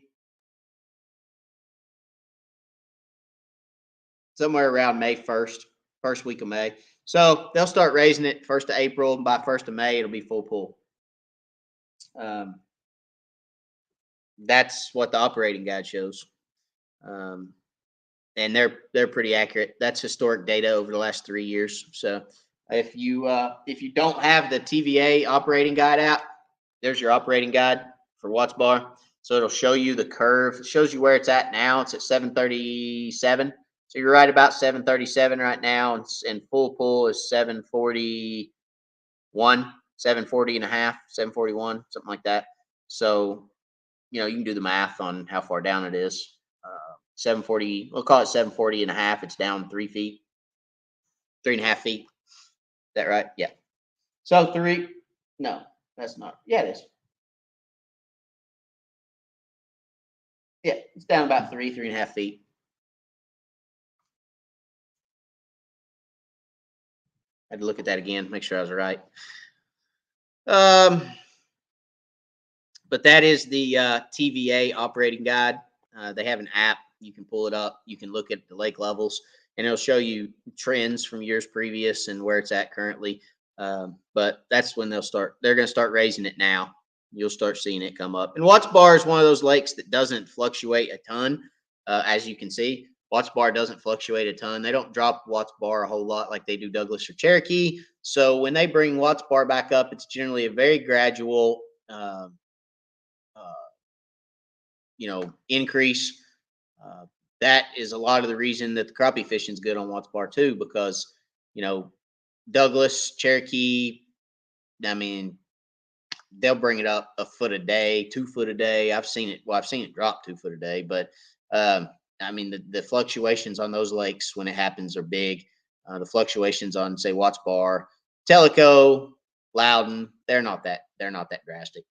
somewhere around May 1st, first week of May. So they'll start raising it 1st of April, and by 1st of May, it'll be full pool. That's what the operating guide shows. And they're pretty accurate. That's historic data over the last 3 years. So if you don't have the TVA operating guide app, there's your operating guide for Watts Bar. So it'll show you the curve. It shows you where it's at now. It's at 737. So you're right about 737 right now, and full pool is 741, 740 and a half, 741, something like that. So you can do the math on how far down it is. 740, we'll call it 740 and a half. It's down 3 feet, 3.5 feet. Is that right? Yeah. So no, that's not. Yeah, it is. Yeah, it's down about 3.5 feet. I had to look at that again, make sure I was right. But that is the TVA operating guide. They have an app. You can pull it up. You can look at the lake levels, and it'll show you trends from years previous and where it's at currently. But that's when they're going to start raising it now. You'll start seeing it come up. And Watts Bar is one of those lakes that doesn't fluctuate a ton, as you can see. Watts Bar doesn't fluctuate a ton. They don't drop Watts Bar a whole lot like they do Douglas or Cherokee. So when they bring Watts Bar back up, it's generally a very gradual increase. That is a lot of the reason that the crappie fishing is good on Watts Bar too, because Douglas, Cherokee, I mean, they'll bring it up a foot a day, 2 foot a day. I've seen it drop 2 foot a day, but I mean the fluctuations on those lakes when it happens are big. The fluctuations on say Watts Bar, Tellico, Loudon, they're not that drastic.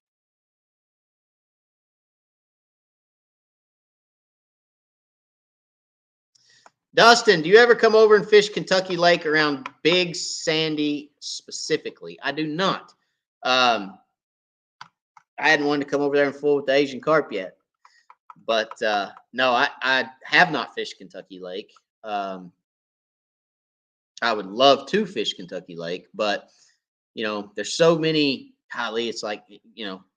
Dustin, do you ever come over and fish Kentucky Lake around Big Sandy specifically? I do not. I hadn't wanted to come over there and fool with the Asian carp yet. But no, I have not fished Kentucky Lake. I would love to fish Kentucky Lake, but there's so many. Golly, it's like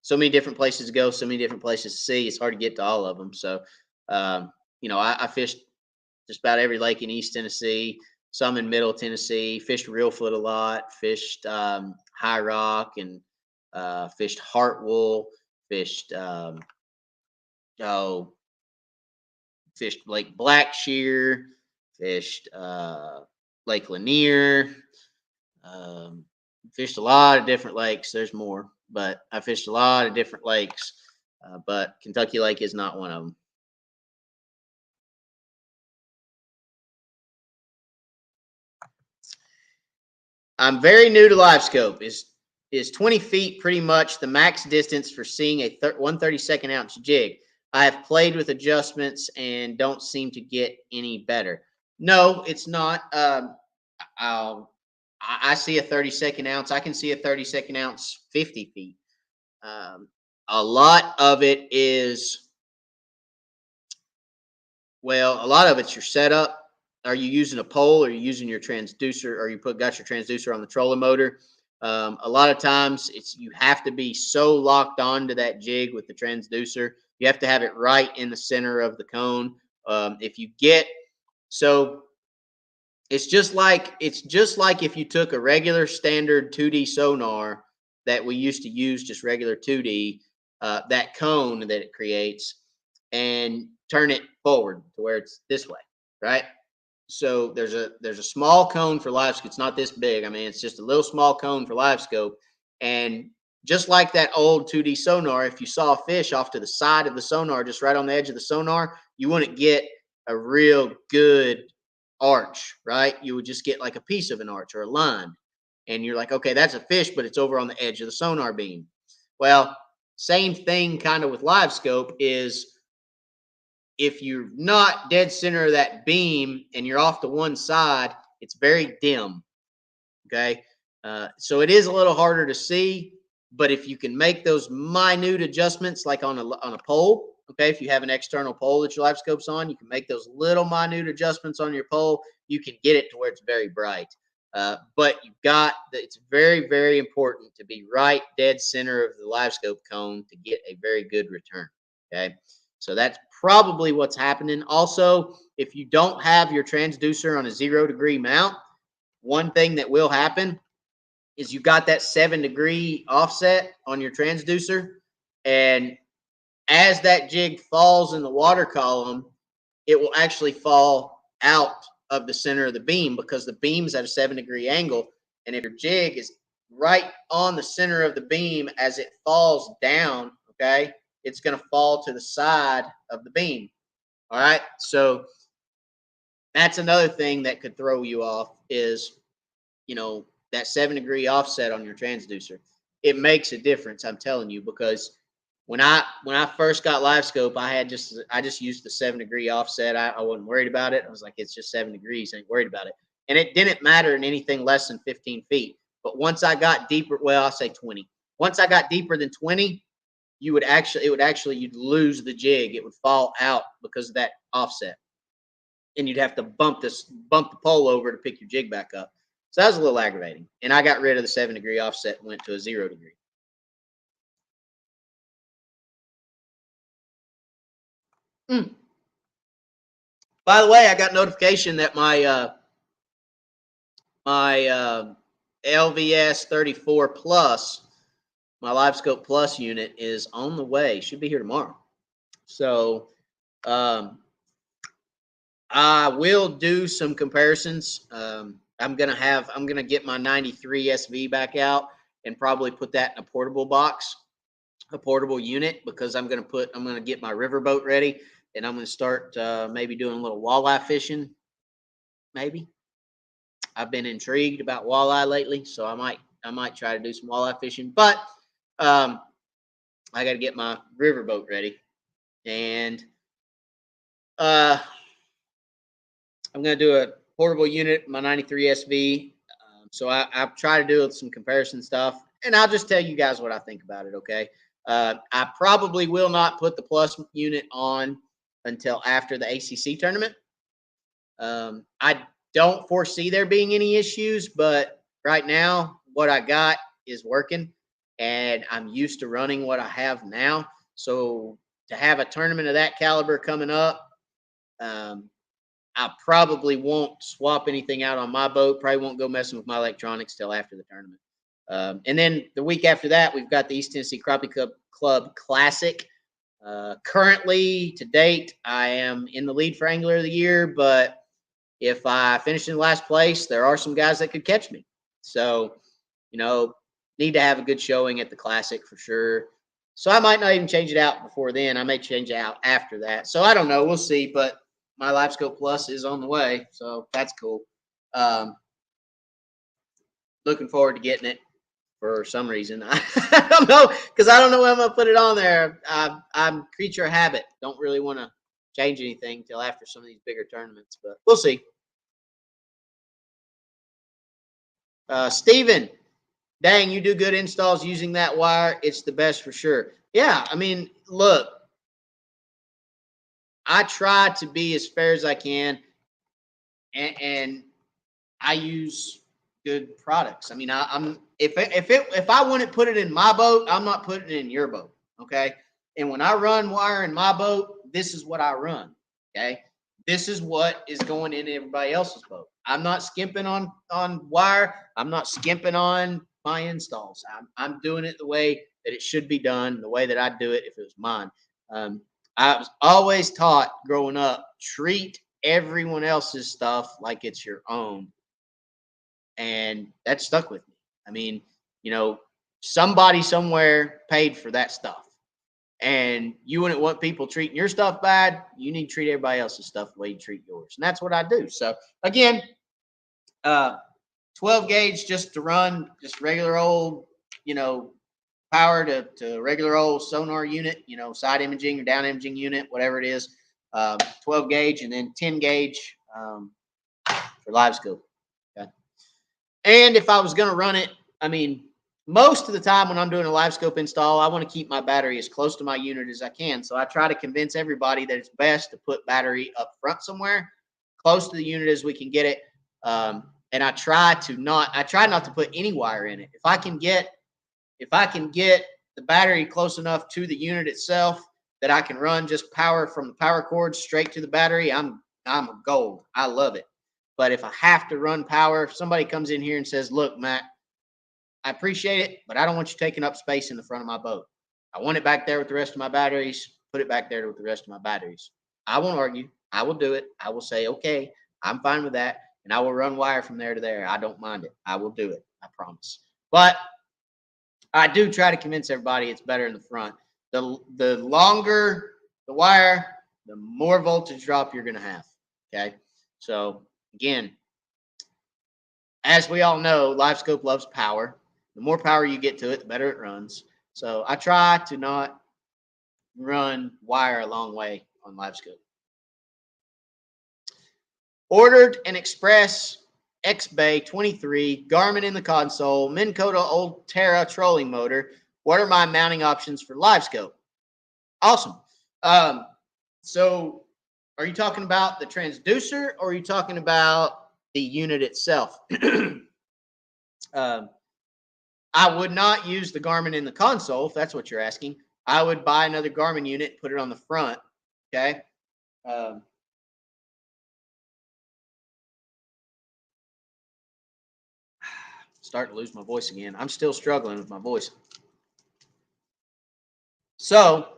so many different places to go, so many different places to see. It's hard to get to all of them. So, I fished just about every lake in East Tennessee, some in Middle Tennessee. Fished Reelfoot a lot. Fished High Rock and fished Hartwell. Fished fished Lake Blackshear, fished Lake Lanier, Fished a lot of different lakes. There's more, but I fished a lot of different lakes. But Kentucky Lake is not one of them. I'm very new to Livescope. Is 20 feet pretty much the max distance for seeing a 1/32 ounce jig? I have played with adjustments and don't seem to get any better. No, it's not. I see a 32nd ounce. I can see a 32nd ounce 50 feet. A lot of it is, well, a lot of it's your setup. Are you using a pole? Or are you using your transducer? Or got your transducer on the trolling motor? A lot of times, you have to be so locked on to that jig with the transducer. You have to have it right in the center of the cone. If you get so, it's just like if you took a regular standard 2D sonar that we used to use, just regular 2D, that cone that it creates, and turn it forward to where it's this way, right? So there's a small cone for Livescope. It's not this big. I mean, it's just a little small cone for Livescope. And just like that old 2D sonar, if you saw a fish off to the side of the sonar, just right on the edge of the sonar, you wouldn't get a real good arch, right? You would just get like a piece of an arch or a line. And you're like, okay, that's a fish, but it's over on the edge of the sonar beam. Well, same thing kind of with Livescope is, if you're not dead center of that beam and you're off to one side, it's very dim. Okay. So it is a little harder to see, but if you can make those minute adjustments, like on a pole, okay, if you have an external pole that your Livescope's on, you can make those little minute adjustments on your pole. You can get it to where it's very bright. But it's very, very important to be right dead center of the Livescope cone to get a very good return. Okay. So that's probably what's happening. Also, if you don't have your transducer on a 0-degree mount, one thing that will happen is you got that 7-degree offset on your transducer, and as that jig falls in the water column, it will actually fall out of the center of the beam because the beam's at a 7-degree angle. And if your jig is right on the center of the beam as it falls down, okay, it's going to fall to the side of the beam. All right. So that's another thing that could throw you off is, that 7-degree offset on your transducer. It makes a difference, I'm telling you, because when I first got Livescope, I just used the 7-degree offset. I wasn't worried about it. I was like, it's just 7 degrees. I ain't worried about it. And it didn't matter in anything less than 15 feet. But once I got deeper, well, I'll say 20. Once I got deeper than 20, you'd lose the jig. It would fall out because of that offset. And you'd have to bump the pole over to pick your jig back up. So that was a little aggravating. And I got rid of the 7-degree offset and went to a 0-degree. By the way, I got notification that my LVS 34 Plus, my Livescope Plus unit, is on the way. Should be here tomorrow. So I will do some comparisons. I'm gonna get my 93 SV back out and probably put that in a portable box, a portable unit, because I'm gonna get my riverboat ready, and I'm gonna start maybe doing a little walleye fishing. Maybe. I've been intrigued about walleye lately, so I might try to do some walleye fishing. But I got to get my riverboat ready, and I'm gonna do a portable unit, my 93 SV. So I've tried to do some comparison stuff, and I'll just tell you guys what I think about it. Okay. I probably will not put the Plus unit on until after the ACC tournament. I don't foresee there being any issues, but right now what I got is working, and I'm used to running what I have now. So to have a tournament of that caliber coming up, I probably won't swap anything out on my boat. Probably won't go messing with my electronics till after the tournament. And then the week after that, we've got the East Tennessee Crappie Club Classic. Currently, to date, I am in the lead for Angler of the Year, but if I finish in last place, there are some guys that could catch me. So you know, need to have a good showing at the Classic for sure. So I might not even change it out before then. I may change it out after that. So I don't know. We'll see. But my Livescope Plus is on the way, so that's cool. Looking forward to getting it for some reason. I don't know, because I don't know when I'm gonna put it on there. I'm creature of habit. Don't really want to change anything till after some of these bigger tournaments, but we'll see. Steven, dang, you do good installs using that wire. It's the best for sure. Yeah, I mean, look, I try to be as fair as I can, and I use good products. I mean, I'm if I wouldn't put it in my boat, I'm not putting it in your boat. Okay. And when I run wire in my boat, this is what I run. Okay. This is what is going in everybody else's boat. I'm not skimping on wire. I'm not skimping on my installs. I'm doing it the way that it should be done, the way that I'd do it if it was mine. I was always taught growing up, treat everyone else's stuff like it's your own, and that stuck with me. I mean, somebody somewhere paid for that stuff, and you wouldn't want people treating your stuff bad. You need to treat everybody else's stuff the way you treat yours, and that's what I do. So again, 12 gauge just to run, just regular old, power to regular old sonar unit, side imaging or down imaging unit, whatever it is. 12 gauge and then 10 gauge for Livescope. Okay. And if I was going to run it, I mean, most of the time when I'm doing a Livescope install, I want to keep my battery as close to my unit as I can. So I try to convince everybody that it's best to put battery up front somewhere, close to the unit as we can get it. And I try not to put any wire in it. If I can get the battery close enough to the unit itself that I can run just power from the power cord straight to the battery, I'm a gold. I love it. But if I have to run power, if somebody comes in here and says, "Look, Matt, I appreciate it, but I don't want you taking up space in the front of my boat. I want it back there with the rest of my batteries. Put it back there with the rest of my batteries." I won't argue. I will do it. I will say, "Okay, I'm fine with that." And I will run wire from there to there. I don't mind it. I will do it. I promise. But I do try to convince everybody it's better in the front. The longer the wire, the more voltage drop you're going to have. Okay. So again, as we all know, Livescope loves power. The more power you get to it, the better it runs. So I try to not run wire a long way on Livescope. Ordered an Express X-Bay 23, Garmin in the console, Minn Kota Ulterra trolling motor. What are my mounting options for Livescope? Awesome. So are you talking about the transducer, or are you talking about the unit itself? I would not use the Garmin in the console, if that's what you're asking. I would buy another Garmin unit, put it on the front. Okay. Starting to lose my voice again. I'm still struggling with my voice. So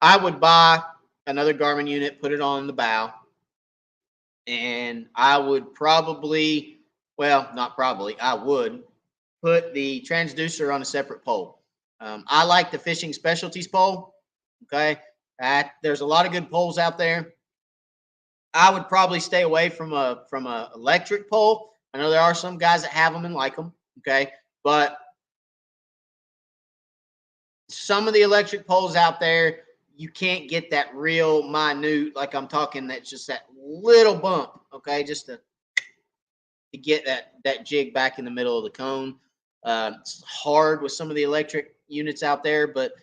I would buy another Garmin unit, put it on the bow, and I would probably, I would put the transducer on a separate pole. I like the Fishing Specialties pole. Okay. There's a lot of good poles out there. I would probably stay away from a electric pole. I know there are some guys that have them and like them. Okay. But some of the electric poles out there, you can't get that real minute, like I'm talking, that's just that little bump. Okay. Just to get that jig back in the middle of the cone. It's hard with some of the electric units out there, but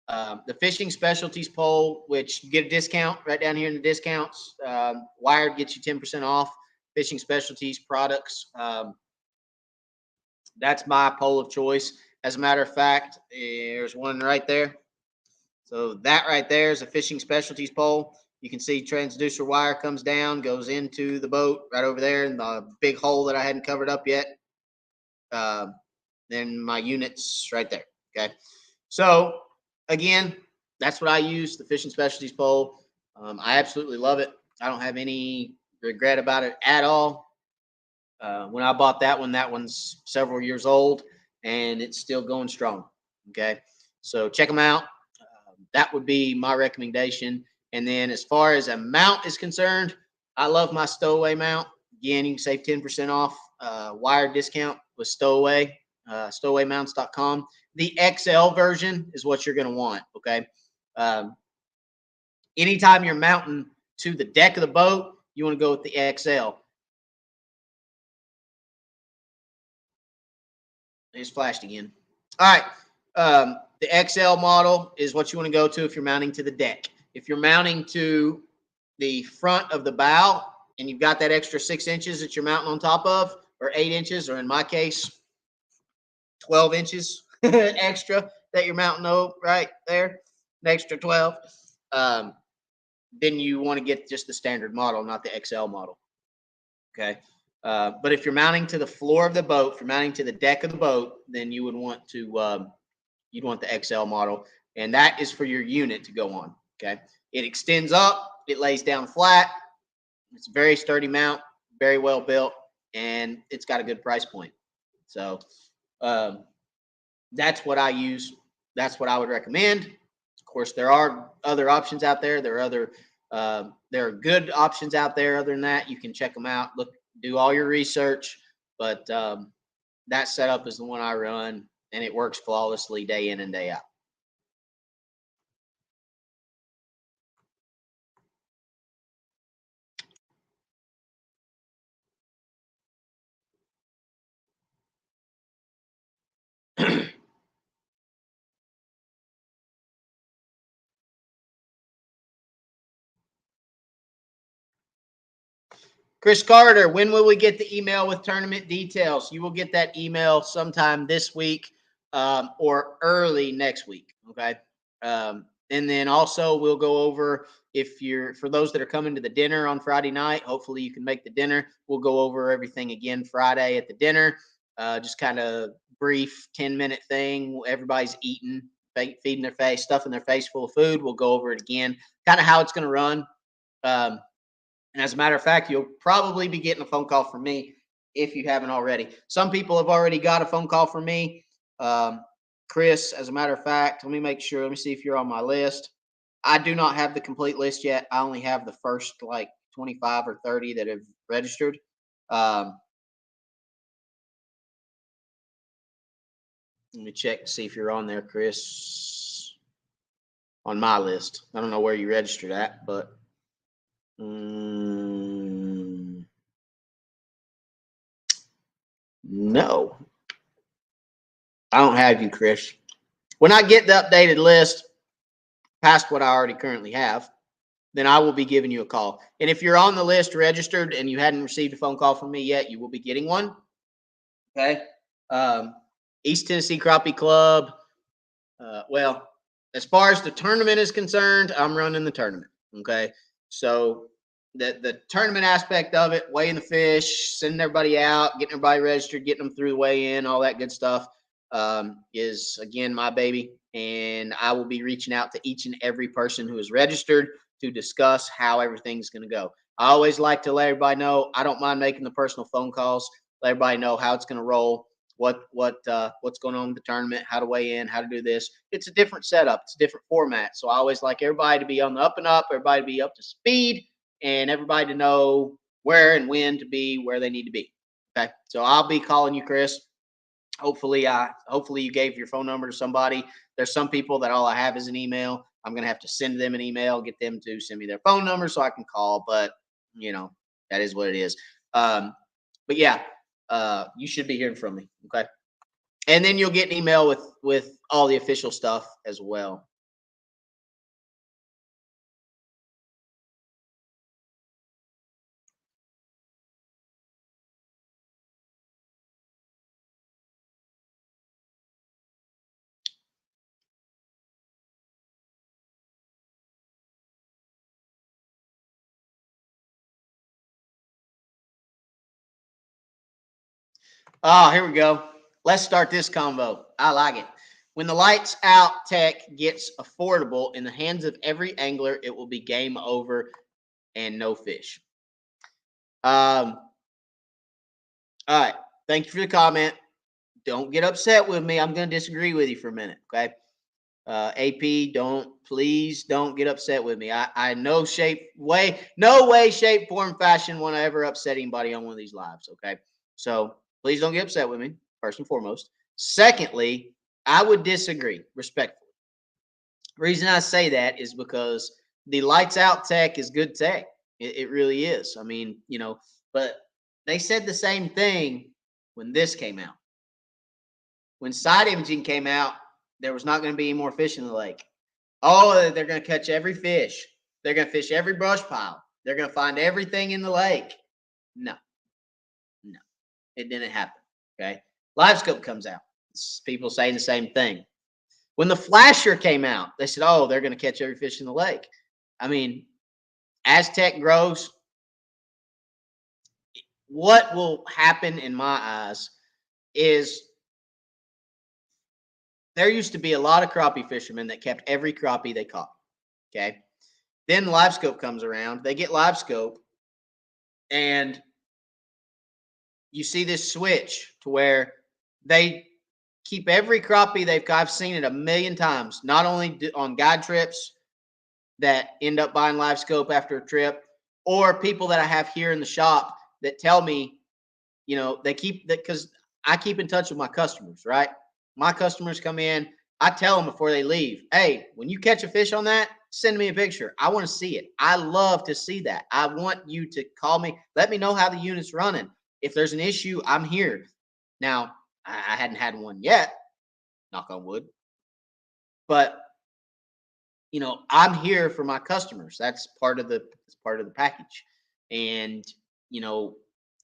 the Fishing Specialties pole, which you get a discount right down here in the discounts. Wired gets you 10% off Fishing Specialties products. That's my pole of choice. As a matter of fact, there's one right there. So that right there is a Fishing Specialties pole. You can see transducer wire comes down, goes into the boat right over there in the big hole that I hadn't covered up yet. Then my unit's right there. Okay. So again, that's what I use, the Fishing Specialties pole. I absolutely love it. I don't have any regret about it at all. When I bought that one's several years old, and it's still going strong. Okay, so check them out. That would be my recommendation. And then as far as a mount is concerned, I love my Stowaway mount. Again, you can save 10% off wire discount with Stowaway, stowawaymounts.com. The XL version is what you're going to want. Okay. Anytime you're mounting to the deck of the boat, you want to go with the XL. It's flashed again. All right. The XL model is what you want to go to if you're mounting to the deck. If you're mounting to the front of the bow and you've got that extra 6 inches that you're mounting on top of, or 8 inches, or in my case, 12 inches extra that you're mounting over right there, an extra 12, then you want to get just the standard model, not the XL model. Okay. But if you're mounting to the floor of the boat, if you're mounting to the deck of the boat, then you would want to you'd want the XL model, and that is for your unit to go on. Okay. It extends up, it lays down flat. It's a very sturdy mount, very well built, and it's got a good price point. So that's what I use. That's what I would recommend. Of course, there are other options out there. There are good options out there. Other than that, you can check them out. Look, do all your research. But that setup is the one I run, and it works flawlessly day in and day out. Chris Carter, when will we get the email with tournament details? You will get that email sometime this week or early next week. Okay. And then also we'll go over, for those that are coming to the dinner on Friday night, hopefully you can make the dinner. We'll go over everything again Friday at the dinner. Just kind of brief 10-minute thing. Everybody's eating, feeding their face, stuffing their face full of food. We'll go over it again, kind of how it's going to run. And as a matter of fact, you'll probably be getting a phone call from me if you haven't already. Some people have already got a phone call from me. Chris, as a matter of fact, let me make sure. Let me see if you're on my list. I do not have the complete list yet. I only have the first like 25 or 30 that have registered. Let me check to see if you're on there, Chris, on my list. I don't know where you registered at, but no, I don't have you, Chris. When I get the updated list past what I already currently have, then I will be giving you a call. And if you're on the list registered and you hadn't received a phone call from me yet, you will be getting one. Okay. East Tennessee Crappie Club. Well, as far as the tournament is concerned, I'm running the tournament. Okay. So the tournament aspect of it, weighing the fish, sending everybody out, getting everybody registered, getting them through the weigh-in, all that good stuff, is, again, my baby. And I will be reaching out to each and every person who is registered to discuss how everything's going to go. I always like to let everybody know I don't mind making the personal phone calls, let everybody know how it's going to roll, what's going on with the tournament, how to weigh in, how to do this. It's a different setup. It's a different format. So I always like everybody to be on the up and up, everybody to be up to speed, and everybody to know where and when to be where they need to be. Okay. So I'll be calling you, Chris. Hopefully you gave your phone number to somebody. There's some people that all I have is an email. I'm going to have to send them an email, get them to send me their phone number so I can call, but that is what it is. But yeah, you should be hearing from me. Okay. And then you'll get an email with all the official stuff as well. Oh, here we go. Let's start this combo. I like it. When the lights out tech gets affordable in the hands of every angler, it will be game over and no fish. All right. Thank you for the comment. don't get upset with me. I'm going to disagree with you for a minute. Okay. AP, please don't get upset with me. I no way, shape, form, fashion want to ever upset anybody on one of these lives. Okay. So please don't get upset with me, first and foremost. Secondly, I would disagree respectfully. The reason I say that is because the lights out tech is good tech. It really is. I mean, but they said the same thing when this came out. When side imaging came out, there was not going to be any more fish in the lake. Oh, they're going to catch every fish. They're going to fish every brush pile. They're going to find everything in the lake. No, it didn't happen. Okay. Livescope comes out. It's people saying the same thing. When the flasher came out, they said, oh, they're going to catch every fish in the lake. I mean, as tech grows, what will happen in my eyes is there used to be a lot of crappie fishermen that kept every crappie they caught. Okay. Then Livescope comes around. They get Livescope, and you see this switch to where they keep every crappie they've caught. I've seen it a million times, not only on guide trips that end up buying Livescope after a trip, or people that I have here in the shop that tell me, they keep that because I keep in touch with my customers, right? My customers come in. I tell them before they leave, hey, when you catch a fish on that, send me a picture. I want to see it. I love to see that. I want you to call me. Let me know how the unit's running. If there's an issue, I'm here. Now, I hadn't had one yet, knock on wood. But, I'm here for my customers. That's part of the package. And,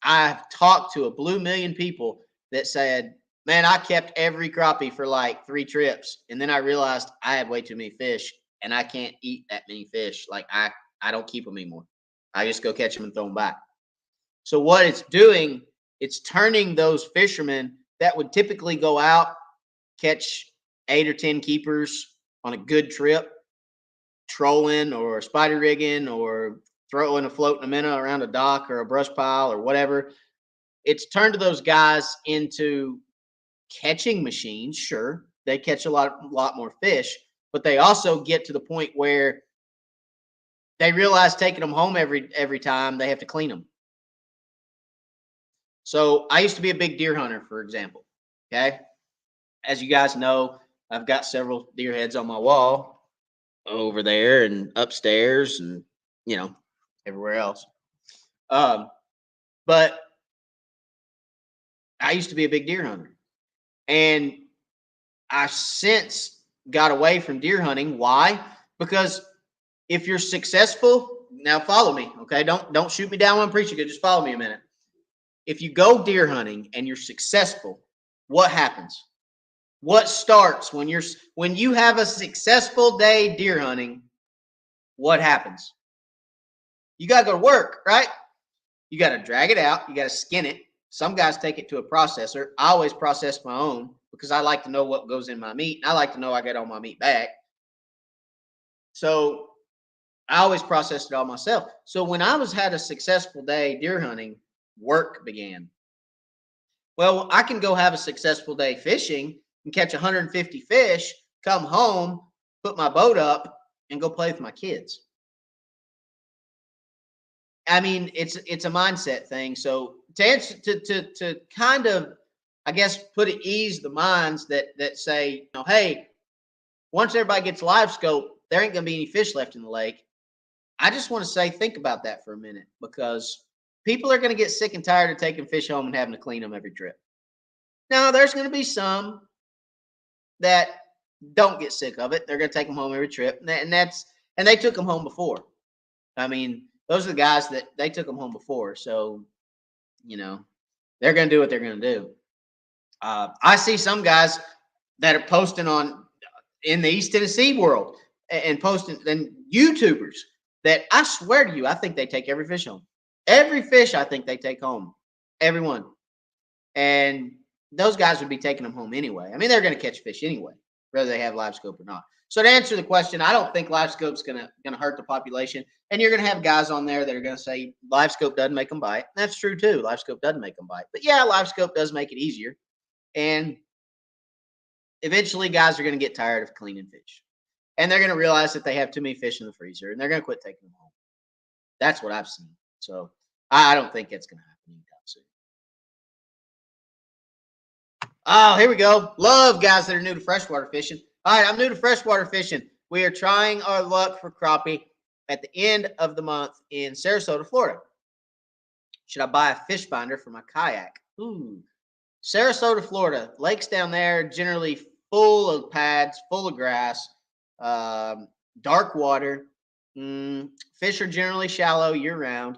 I've talked to a blue million people that said, man, I kept every crappie for like 3 trips. And then I realized I had way too many fish and I can't eat that many fish. Like I don't keep them anymore. I just go catch them and throw them back. So what it's doing, it's turning those fishermen that would typically go out, catch 8 or 10 keepers on a good trip, trolling or spider rigging or throwing a float in a minnow around a dock or a brush pile or whatever. It's turned to those guys into catching machines. Sure, they catch a lot more fish, but they also get to the point where they realize taking them home every time they have to clean them. So I used to be a big deer hunter, for example. Okay, as you guys know, I've got several deer heads on my wall over there and upstairs and everywhere else. But I used to be a big deer hunter, and I since got away from deer hunting. Why? Because if you're successful, now follow me, okay? Don't shoot me down when I'm preaching. Just follow me a minute. If you go deer hunting and you're successful, what happens? What starts when you have a successful day deer hunting? What happens? You got to go to work, right? You got to drag it out. You got to skin it. Some guys take it to a processor. I always process my own because I like to know what goes in my meat. I like to know I get all my meat back. So I always processed it all myself. So when I had a successful day deer hunting, work began. Well, I can go have a successful day fishing and catch 150 fish, come home, put my boat up, and go play with my kids. I mean, it's a mindset thing. So to answer, to kind of, I guess, put at ease the minds that say, hey, once everybody gets Livescope, there ain't gonna be any fish left in the lake. I just want to say, think about that for a minute, because people are going to get sick and tired of taking fish home and having to clean them every trip. Now, there's going to be some that don't get sick of it. They're going to take them home every trip, and they took them home before. I mean, those are the guys that they took them home before, so they're going to do what they're going to do. I see some guys that are posting in the East Tennessee world and posting, and YouTubers that I swear to you, I think they take every fish home. Every fish I think they take home. Every one. And those guys would be taking them home anyway. I mean, they're going to catch fish anyway, whether they have Livescope or not. So to answer the question, I don't think Livescope's going to hurt the population. And you're going to have guys on there that are going to say Livescope doesn't make them bite. That's true too. Livescope doesn't make them bite. But yeah, Livescope does make it easier. And eventually, guys are going to get tired of cleaning fish. And they're going to realize that they have too many fish in the freezer and they're going to quit taking them home. That's what I've seen. So I don't think it's going to happen anytime soon. Oh, here we go. Love guys that are new to freshwater fishing. All right, I'm new to freshwater fishing. We are trying our luck for crappie at the end of the month in Sarasota, Florida. Should I buy a fish finder for my kayak? Ooh, Sarasota, Florida. Lakes down there generally full of pads, full of grass, dark water. Fish are generally shallow year round.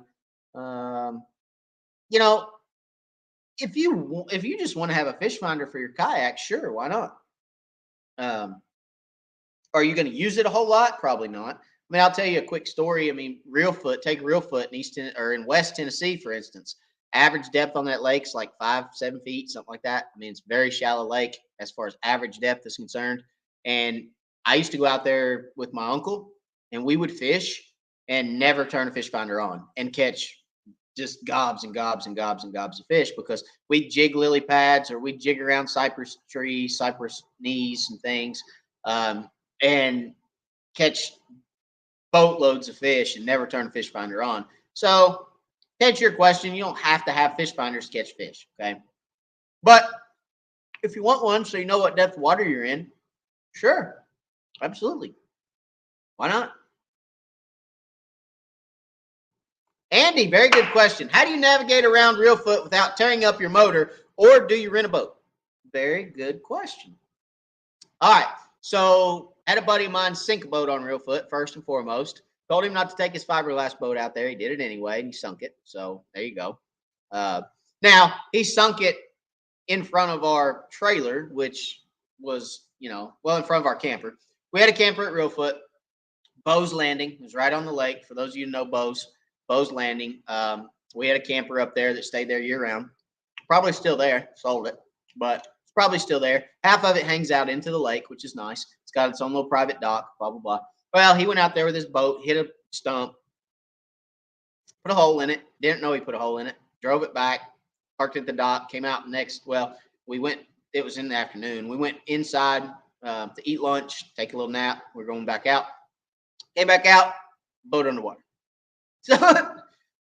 Um, you know, if you just want to have a fish finder for your kayak, sure, why not? Um, are you going to use it a whole lot? Probably not. I mean, I'll tell you a quick story. I mean, take Reelfoot in or in West Tennessee, for instance. Average depth on that lake is like 5-7 feet, something like that. I mean, it's a very shallow lake as far as average depth is concerned. And I used to go out there with my uncle, and we would fish and never turn a fish finder on and catch just gobs and gobs and gobs and gobs of fish because we'd jig lily pads or we'd jig around cypress trees, cypress knees, and things, and catch boatloads of fish and never turn a fish finder on. So, to answer your question, you don't have to have fish finders to catch fish, okay? But if you want one so you know what depth of water you're in, sure, absolutely. Why not? Andy, very good question. How do you navigate around Reelfoot without tearing up your motor, or do you rent a boat? Very good question. All right. So, had a buddy of mine sink a boat on Reelfoot, first and foremost. Told him not to take his fiberglass boat out there. He did it anyway, and he sunk it. So, there you go. Now, he sunk it in front of our trailer, which was, well, in front of our camper. We had a camper at Reelfoot. Bowes Landing was right on the lake. For those of you who know Bowes Landing. We had a camper up there that stayed there year round. Probably still there. Sold it, but it's probably still there. Half of it hangs out into the lake, which is nice. It's got its own little private dock. Blah blah blah. Well, he went out there with his boat, hit a stump, put a hole in it. Didn't know he put a hole in it. Drove it back, parked at the dock. Came out next. Well, we went. It was in the afternoon. We went inside to eat lunch, take a little nap. We're going back out. Came back out, boat underwater. So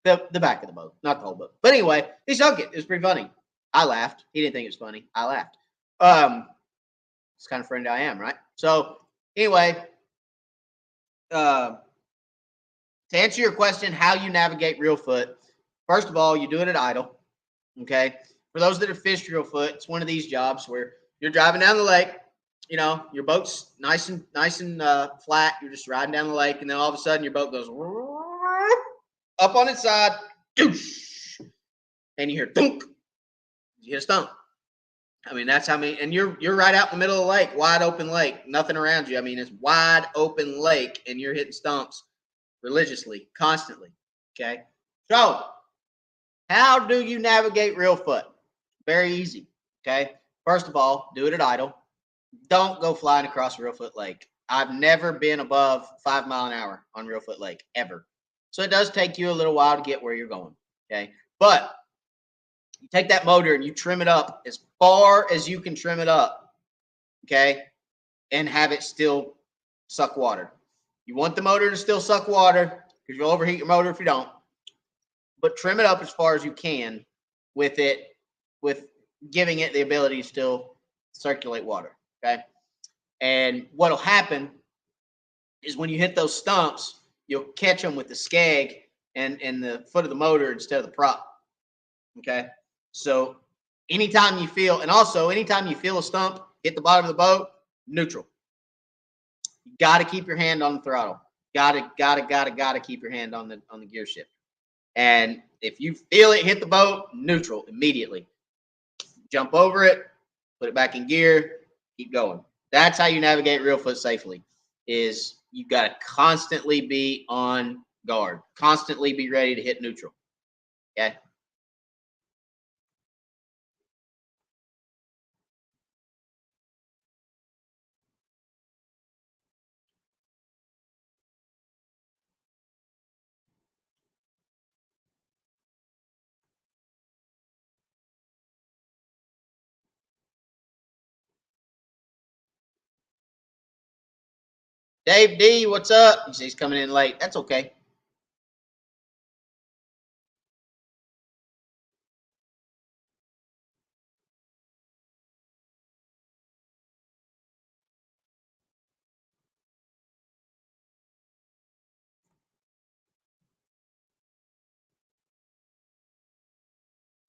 the back of the boat, not the whole boat. But anyway, he sunk it. It was pretty funny. I laughed. He didn't think it was funny. I laughed. It's the kind of friend I am, right? So anyway, to answer your question, how you navigate Reelfoot, first of all, you do it at idle. Okay. For those that have fished Reelfoot, it's one of these jobs where you're driving down the lake. Your boat's nice and flat. You're just riding down the lake, and then all of a sudden your boat goes up on its side, and you hear thunk. You hit a stump. I mean, that's how many, and you're right out in the middle of the lake, wide open lake, nothing around you. I mean, it's wide open lake, and you're hitting stumps religiously, constantly. Okay. So, how do you navigate Reelfoot? Very easy. Okay. First of all, do it at idle. Don't go flying across Reelfoot Lake. I've never been above 5 miles an hour on Reelfoot Lake ever. So it does take you a little while to get where you're going. Okay. But you take that motor and you trim it up as far as you can trim it up. Okay. And have it still suck water. You want the motor to still suck water because you'll overheat your motor if you don't. But trim it up as far as you can with giving it the ability to still circulate water. Okay. And what'll happen is when you hit those stumps, you'll catch them with the skeg and the foot of the motor instead of the prop. Okay. So anytime you feel a stump hit the bottom of the boat, neutral. You got to keep your hand on the throttle. Got to keep your hand on the gear shift. And if you feel it hit the boat, neutral immediately. Jump over it, put it back in gear, keep going. That's how you navigate Reelfoot safely. Is you got to constantly be on guard, constantly be ready to hit neutral. Okay. Dave D, what's up? He says he's coming in late. That's okay.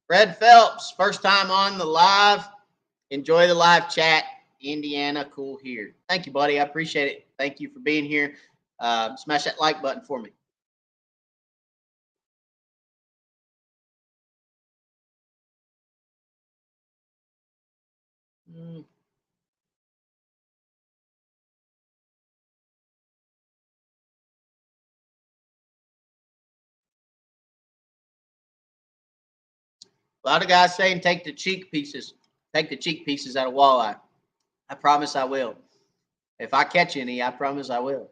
Fred Phelps, first time on the live. Enjoy the live chat. Indiana, cool here. Thank you, buddy. I appreciate it. Thank you for being here. Smash that like button for me. A lot of guys saying take the cheek pieces. Take the cheek pieces out of walleye. I promise I will. If I catch any, I promise I will.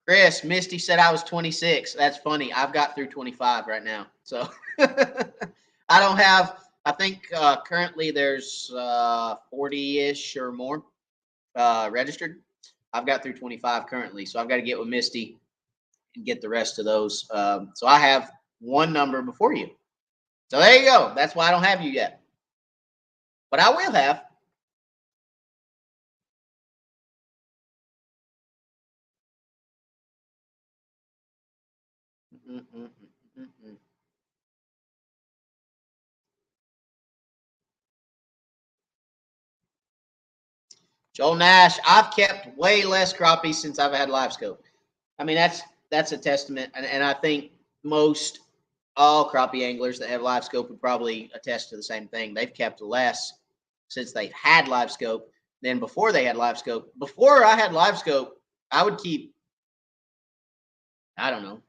Chris, Misty said I was 26. That's funny. I've got through 25 right now. So I don't have, I think currently there's 40-ish or more registered. I've got through 25 currently. So I've got to get with Misty and get the rest of those. So I have one number before you. So there you go. That's why I don't have you yet. But I will have. Joel Nash, I've kept way less crappie since I've had Livescope. I mean, that's a testament, and I think most all crappie anglers that have Livescope would probably attest to the same thing. They've kept less since they've had Livescope than before they had Livescope. Before I had Livescope, I would keep, I don't know,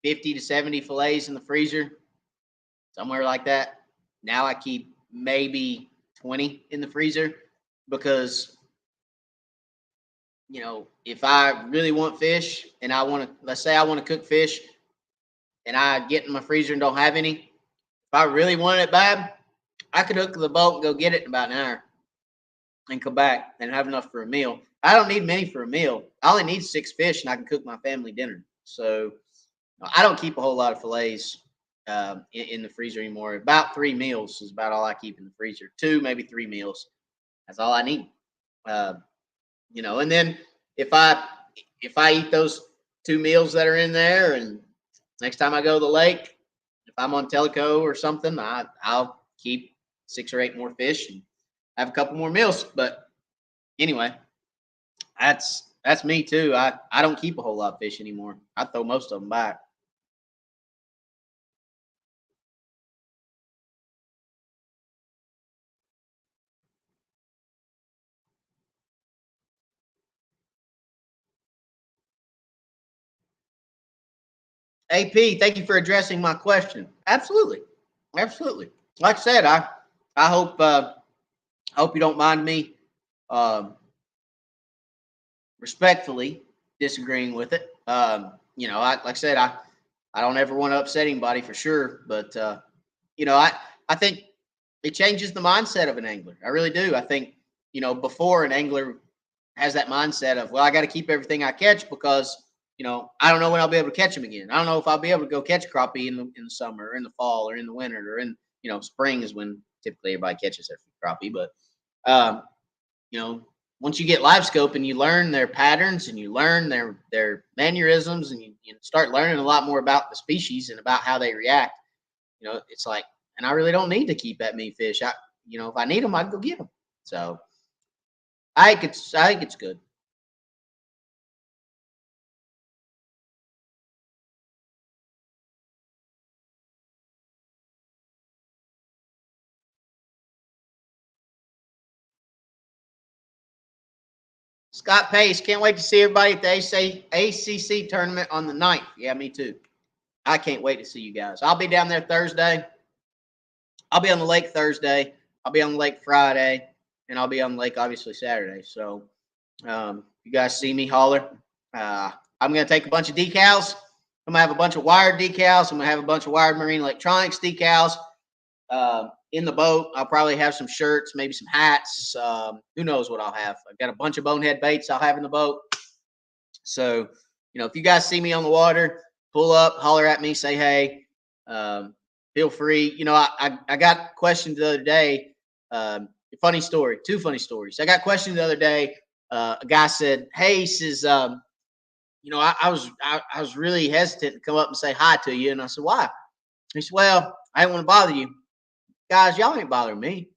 50 to 70 fillets in the freezer, somewhere like that. Now I keep maybe 20 in the freezer because, you know, if I really want fish and I want to, let's say I want to cook fish and I get in my freezer and don't have any, if I really want it bad, I could hook the boat and go get it in about an hour and come back and have enough for a meal. I don't need many for a meal. I only need 6 fish and I can cook my family dinner. So I don't keep a whole lot of fillets in the freezer anymore. About 3 meals is about all I keep in the freezer. 2, maybe 3 meals. That's all I need. You know, and then if I eat those 2 meals that are in there, and next time I go to the lake, if I'm on Teleco or something, I'll keep 6 or 8 more fish and have a couple more meals. But anyway, that's me too. I don't keep a whole lot of fish anymore. I throw most of them back. AP, thank you for addressing my question. Absolutely, absolutely. Like I said, I hope you don't mind me respectfully disagreeing with it. You know, like I said, I don't ever want to upset anybody for sure, but you know, I think it changes the mindset of an angler. I really do. I think, you know, before an angler has that mindset of, well, I got to keep everything I catch because, you know, I don't know when I'll be able to catch them again. I don't know if I'll be able to go catch crappie in the summer or in the fall or in the winter or in, you know, spring is when typically everybody catches their crappie. But, you know, once you get Livescope and you learn their patterns and you learn their mannerisms and you start learning a lot more about the species and about how they react, you know, it's like, and I really don't need to keep that many fish. You know, if I need them, I can go get them. So I think it's good. Scott Pace, can't wait to see everybody at the ACC tournament on the 9th. Yeah, me too. I can't wait to see you guys. I'll be down there Thursday. I'll be on the lake Thursday. I'll be on the lake Friday, and I'll be on the lake obviously Saturday. So, you guys see me, holler. I'm going to take a bunch of decals. I'm going to have a bunch of wired decals. I'm going to have a bunch of wired marine electronics decals. in the boat. I'll probably have some shirts, maybe some hats. Who knows what I'll have? I've got a bunch of bonehead baits I'll have in the boat. So, if you guys see me on the water, pull up, holler at me, say hey. Feel free. I got questioned the other day. Funny story, two funny stories. I got questioned the other day. A guy said, "Hey," he says, I was really hesitant to come up and say hi to you," and I said, "Why?" He said, "Well, I didn't want to bother you, guys. Y'all ain't bothering me.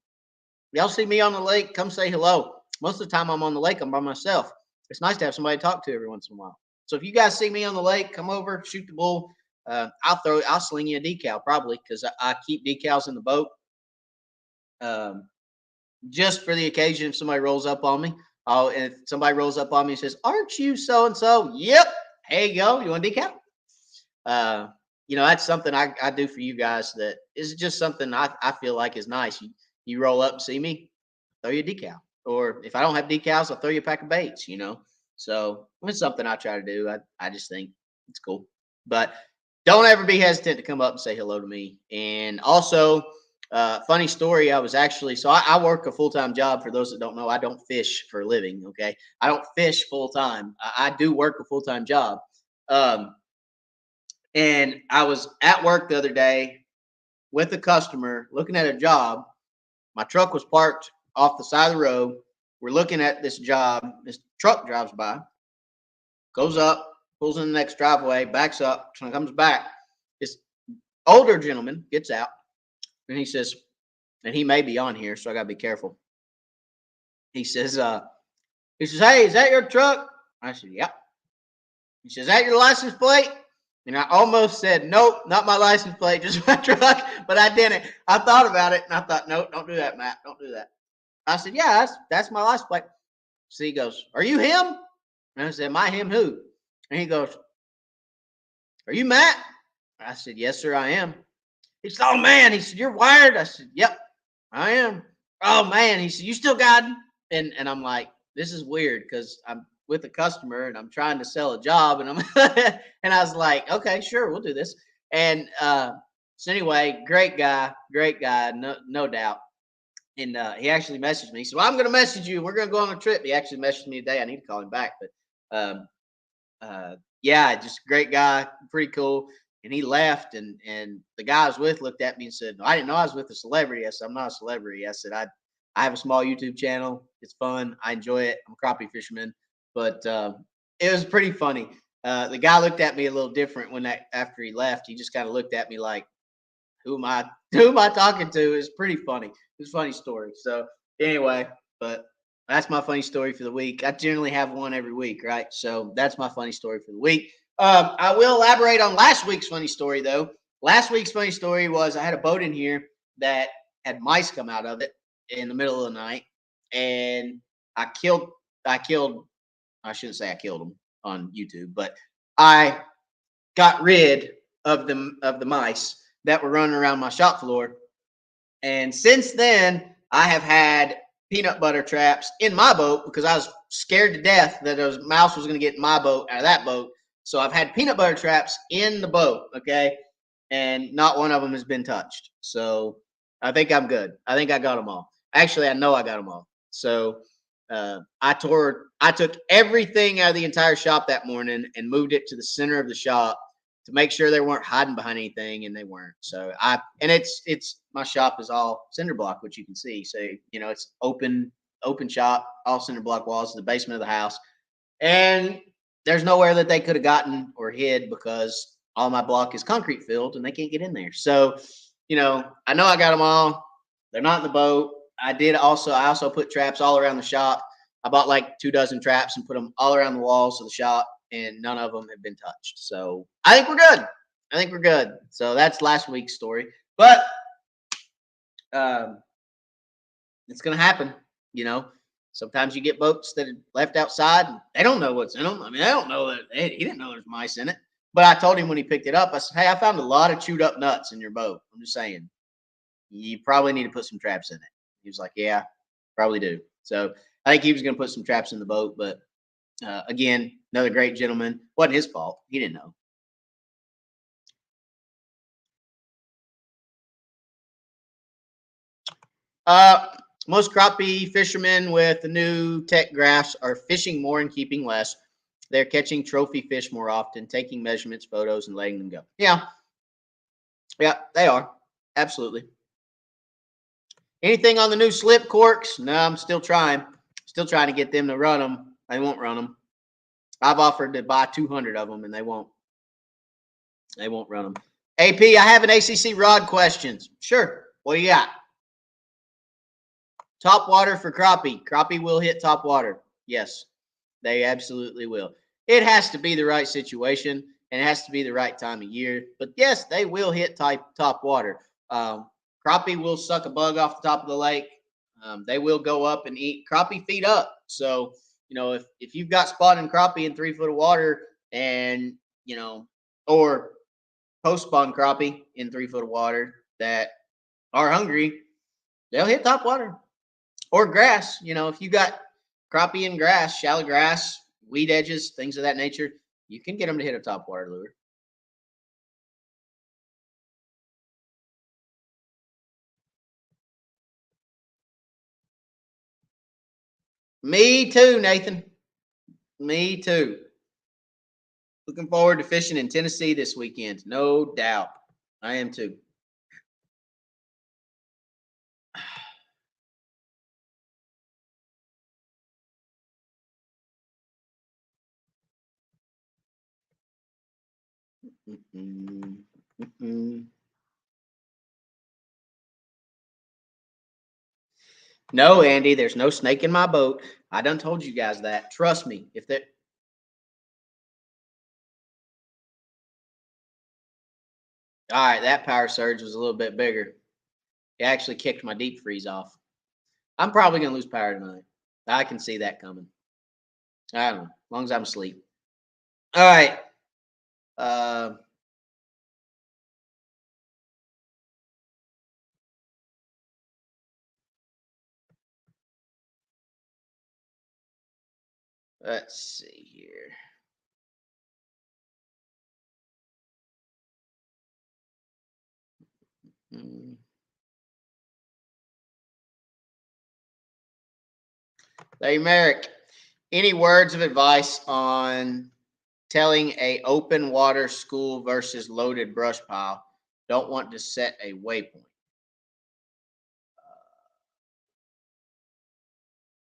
Y'all see me on the lake, come say hello. Most of the time I'm on the lake, I'm by myself. It's nice to have somebody to talk to every once in a while. So if you guys see me on the lake, come over, shoot the bull. I'll sling you a decal probably because I keep decals in the boat um, just for the occasion if somebody rolls up on me. Oh, and if somebody rolls up on me and says, "Aren't you so and so?" Yep. Here you go. You want a decal? Uh, that's something I do for you guys that is just something I feel like is nice. You roll up and see me, throw you a decal. Or if I don't have decals, I'll throw you a pack of baits. So it's something I try to do. I just think it's cool. But don't ever be hesitant to come up and say hello to me. And also, funny story, I was actually, so I work a full-time job. For those that don't know, I don't fish for a living. Okay. I don't fish full-time. I do work a full-time job. Um, and I was at work the other day with a customer looking at a job. My truck was parked off the side of the road. We're looking at this job. This truck drives by, goes up, pulls in the next driveway, backs up, comes back. This older gentleman gets out and he says, and he may be on here, so I gotta be careful. He says, "Hey, is that your truck?" I said, "Yep." He says, "Is that your license plate?" And I almost said, "Nope, not my license plate, just my truck." But I didn't. I thought about it and I thought, "No, don't do that, Matt. Don't do that." I said, "Yeah, that's my license plate." So he goes, "Are you him?" And I said, "Am I him who?" And he goes, "Are you Matt?" I said, "Yes, sir, I am." He said, "Oh man," he said, "You're wired." I said, "Yep, I am." "Oh man," he said, "You still got it?" And I'm like, this is weird because I'm with a customer and I'm trying to sell a job and I'm and I was like, okay, sure, we'll do this. And so anyway, great guy, no doubt. And he actually messaged me. He said, "Well, I'm going to message you. We're going to go on a trip." He actually messaged me today. I need to call him back, but yeah, just great guy, pretty cool. And he left, and the guy I was with looked at me and said, "I didn't know I was with a celebrity." I said, "I'm not a celebrity." I said, I have a small YouTube channel. It's fun. I enjoy it. I'm a crappie fisherman." But it was pretty funny. The guy looked at me a little different after he left. He just kind of looked at me like, "Who am I? Who am I talking to?" It's pretty funny. It's a funny story. So anyway, but that's my funny story for the week. I generally have one every week, right? So that's my funny story for the week. I will elaborate on last week's funny story though. Last week's funny story was I had a boat in here that had mice come out of it in the middle of the night, and I killed. I killed. I shouldn't say I killed them on YouTube, but I got rid of the mice that were running around my shop floor. And since then, I have had peanut butter traps in my boat because I was scared to death that a mouse was going to get in my boat out of that boat. So I've had peanut butter traps in the boat, okay, and not one of them has been touched. So I think I'm good. I think I got them all. Actually, I know I got them all. So I took everything out of the entire shop that morning and moved it to the center of the shop to make sure they weren't hiding behind anything, and they weren't. So it's my shop is all cinder block, which you can see. So it's open shop, all cinder block walls, the basement of the house, and there's nowhere that they could have gotten or hid because all my block is concrete filled and they can't get in there. So I know I got them all. They're not in the boat. I also put traps all around the shop. I bought like 2 dozen traps and put them all around the walls of the shop, and none of them have been touched. So I think we're good. I think we're good. So that's last week's story. But um, it's gonna happen. You know, sometimes you get boats that are left outside and they don't know what's in them. I mean, they don't know that he didn't know there's mice in it. But I told him when he picked it up, I said, "Hey, I found a lot of chewed up nuts in your boat. I'm just saying, you probably need to put some traps in it." He was like, "Yeah, probably do." So I think he was going to put some traps in the boat, but again, another great gentleman. Wasn't his fault. He didn't know. Most crappie fishermen with the new tech graphs are fishing more and keeping less. They're catching trophy fish more often, taking measurements, photos, and letting them go. Yeah, they are. Absolutely. Anything on the new slip corks? No, I'm still trying. Still trying to get them to run them. They won't run them. I've offered to buy 200 of them, and they won't. They won't run them. AP, I have an ACC rod questions. Sure. What do you got? Top water for crappie. Crappie will hit top water. Yes, they absolutely will. It has to be the right situation, and it has to be the right time of year. But yes, they will hit top water. Crappie will suck a bug off the top of the lake. They will go up and eat. Crappie feed up. So, if you've got spawning crappie in 3 foot of water and, or post spawn crappie in 3 foot of water that are hungry, they'll hit top water. Or grass. If you got crappie and grass, shallow grass, weed edges, things of that nature, you can get them to hit a top water lure. Me too, Nathan. Me too. Looking forward to fishing in Tennessee this weekend. No doubt. I am too. No, Andy, there's no snake in my boat. I done told you guys that. Trust me. If that All right, that power surge was a little bit bigger. It actually kicked my deep freeze off. I'm probably gonna lose power tonight. I can see that coming. I don't know. As long as I'm asleep. All right. Let's see here. Hey, Merrick, any words of advice on telling a open water school versus loaded brush pile? Don't want to set a waypoint.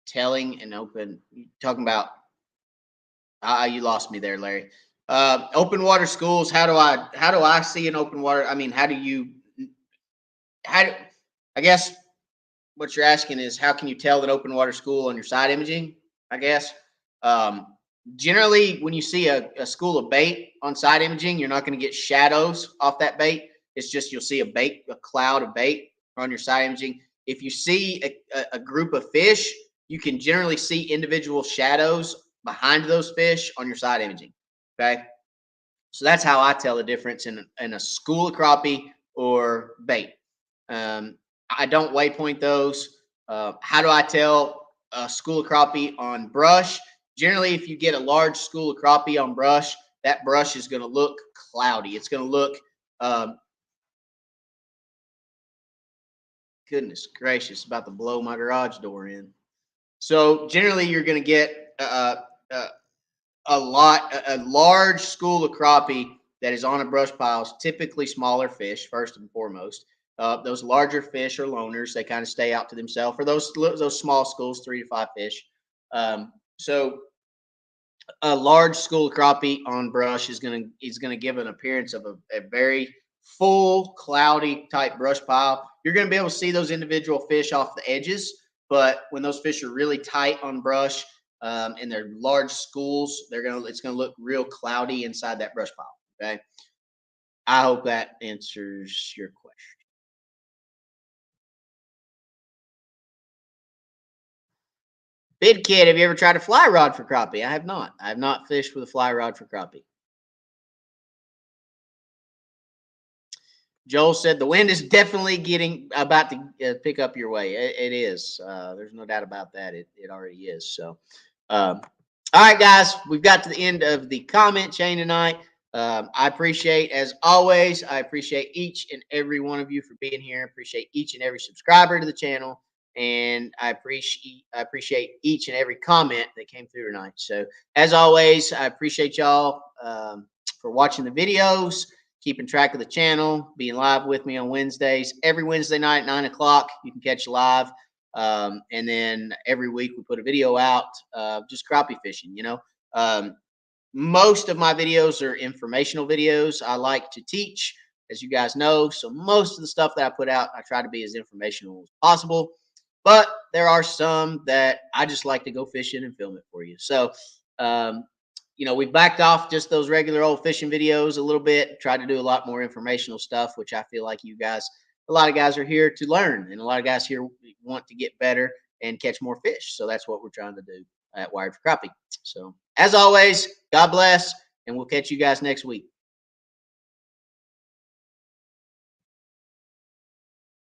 Telling an open, talking about, you lost me there, Larry. Open water schools. How do I see an open water? I mean, I guess what you're asking is how can you tell an open water school on your side imaging? I guess. Generally, when you see a school of bait on side imaging, you're not going to get shadows off that bait. It's just you'll see a cloud of bait on your side imaging. If you see a group of fish, you can generally see individual shadows behind those fish on your side imaging. Okay. So that's how I tell the difference in a school of crappie or bait. I don't waypoint those. How do I tell a school of crappie on brush? Generally, if you get a large school of crappie on brush, that brush is going to look cloudy. It's going to look, goodness gracious, about to blow my garage door in. So generally, you're going to get a large school of crappie that is on a brush pile, typically smaller fish, first and foremost. Those larger fish are loners; they kind of stay out to themselves. For those small schools, 3 to 5 fish. So a large school of crappie on brush is gonna give an appearance of a very full, cloudy type brush pile. You're gonna be able to see those individual fish off the edges, but when those fish are really tight on brush and they're large schools, it's gonna look real cloudy inside that brush pile. Okay. I hope that answers your question. Bid Kid, have you ever tried a fly rod for crappie? I have not. I have not fished with a fly rod for crappie. Joel said the wind is definitely about to pick up your way. It is. There's no doubt about that. It already is. So, all right, guys, we've got to the end of the comment chain tonight. I appreciate, as always, I appreciate each and every one of you for being here. I appreciate each and every subscriber to the channel. And I appreciate each and every comment that came through tonight. So as always, I appreciate y'all for watching the videos, keeping track of the channel, being live with me on Wednesdays. Every Wednesday night, 9 o'clock, you can catch live. And then every week we put a video out, just crappie fishing, you know. Most of my videos are informational videos. I like to teach, as you guys know. So most of the stuff that I put out, I try to be as informational as possible. But there are some that I just like to go fishing and film it for you. So, you know, we've backed off just those regular old fishing videos a little bit, tried to do a lot more informational stuff, which I feel like you guys, a lot of guys are here to learn, and a lot of guys here want to get better and catch more fish. So that's what we're trying to do at Wired for Crappie. So as always, God bless, and we'll catch you guys next week.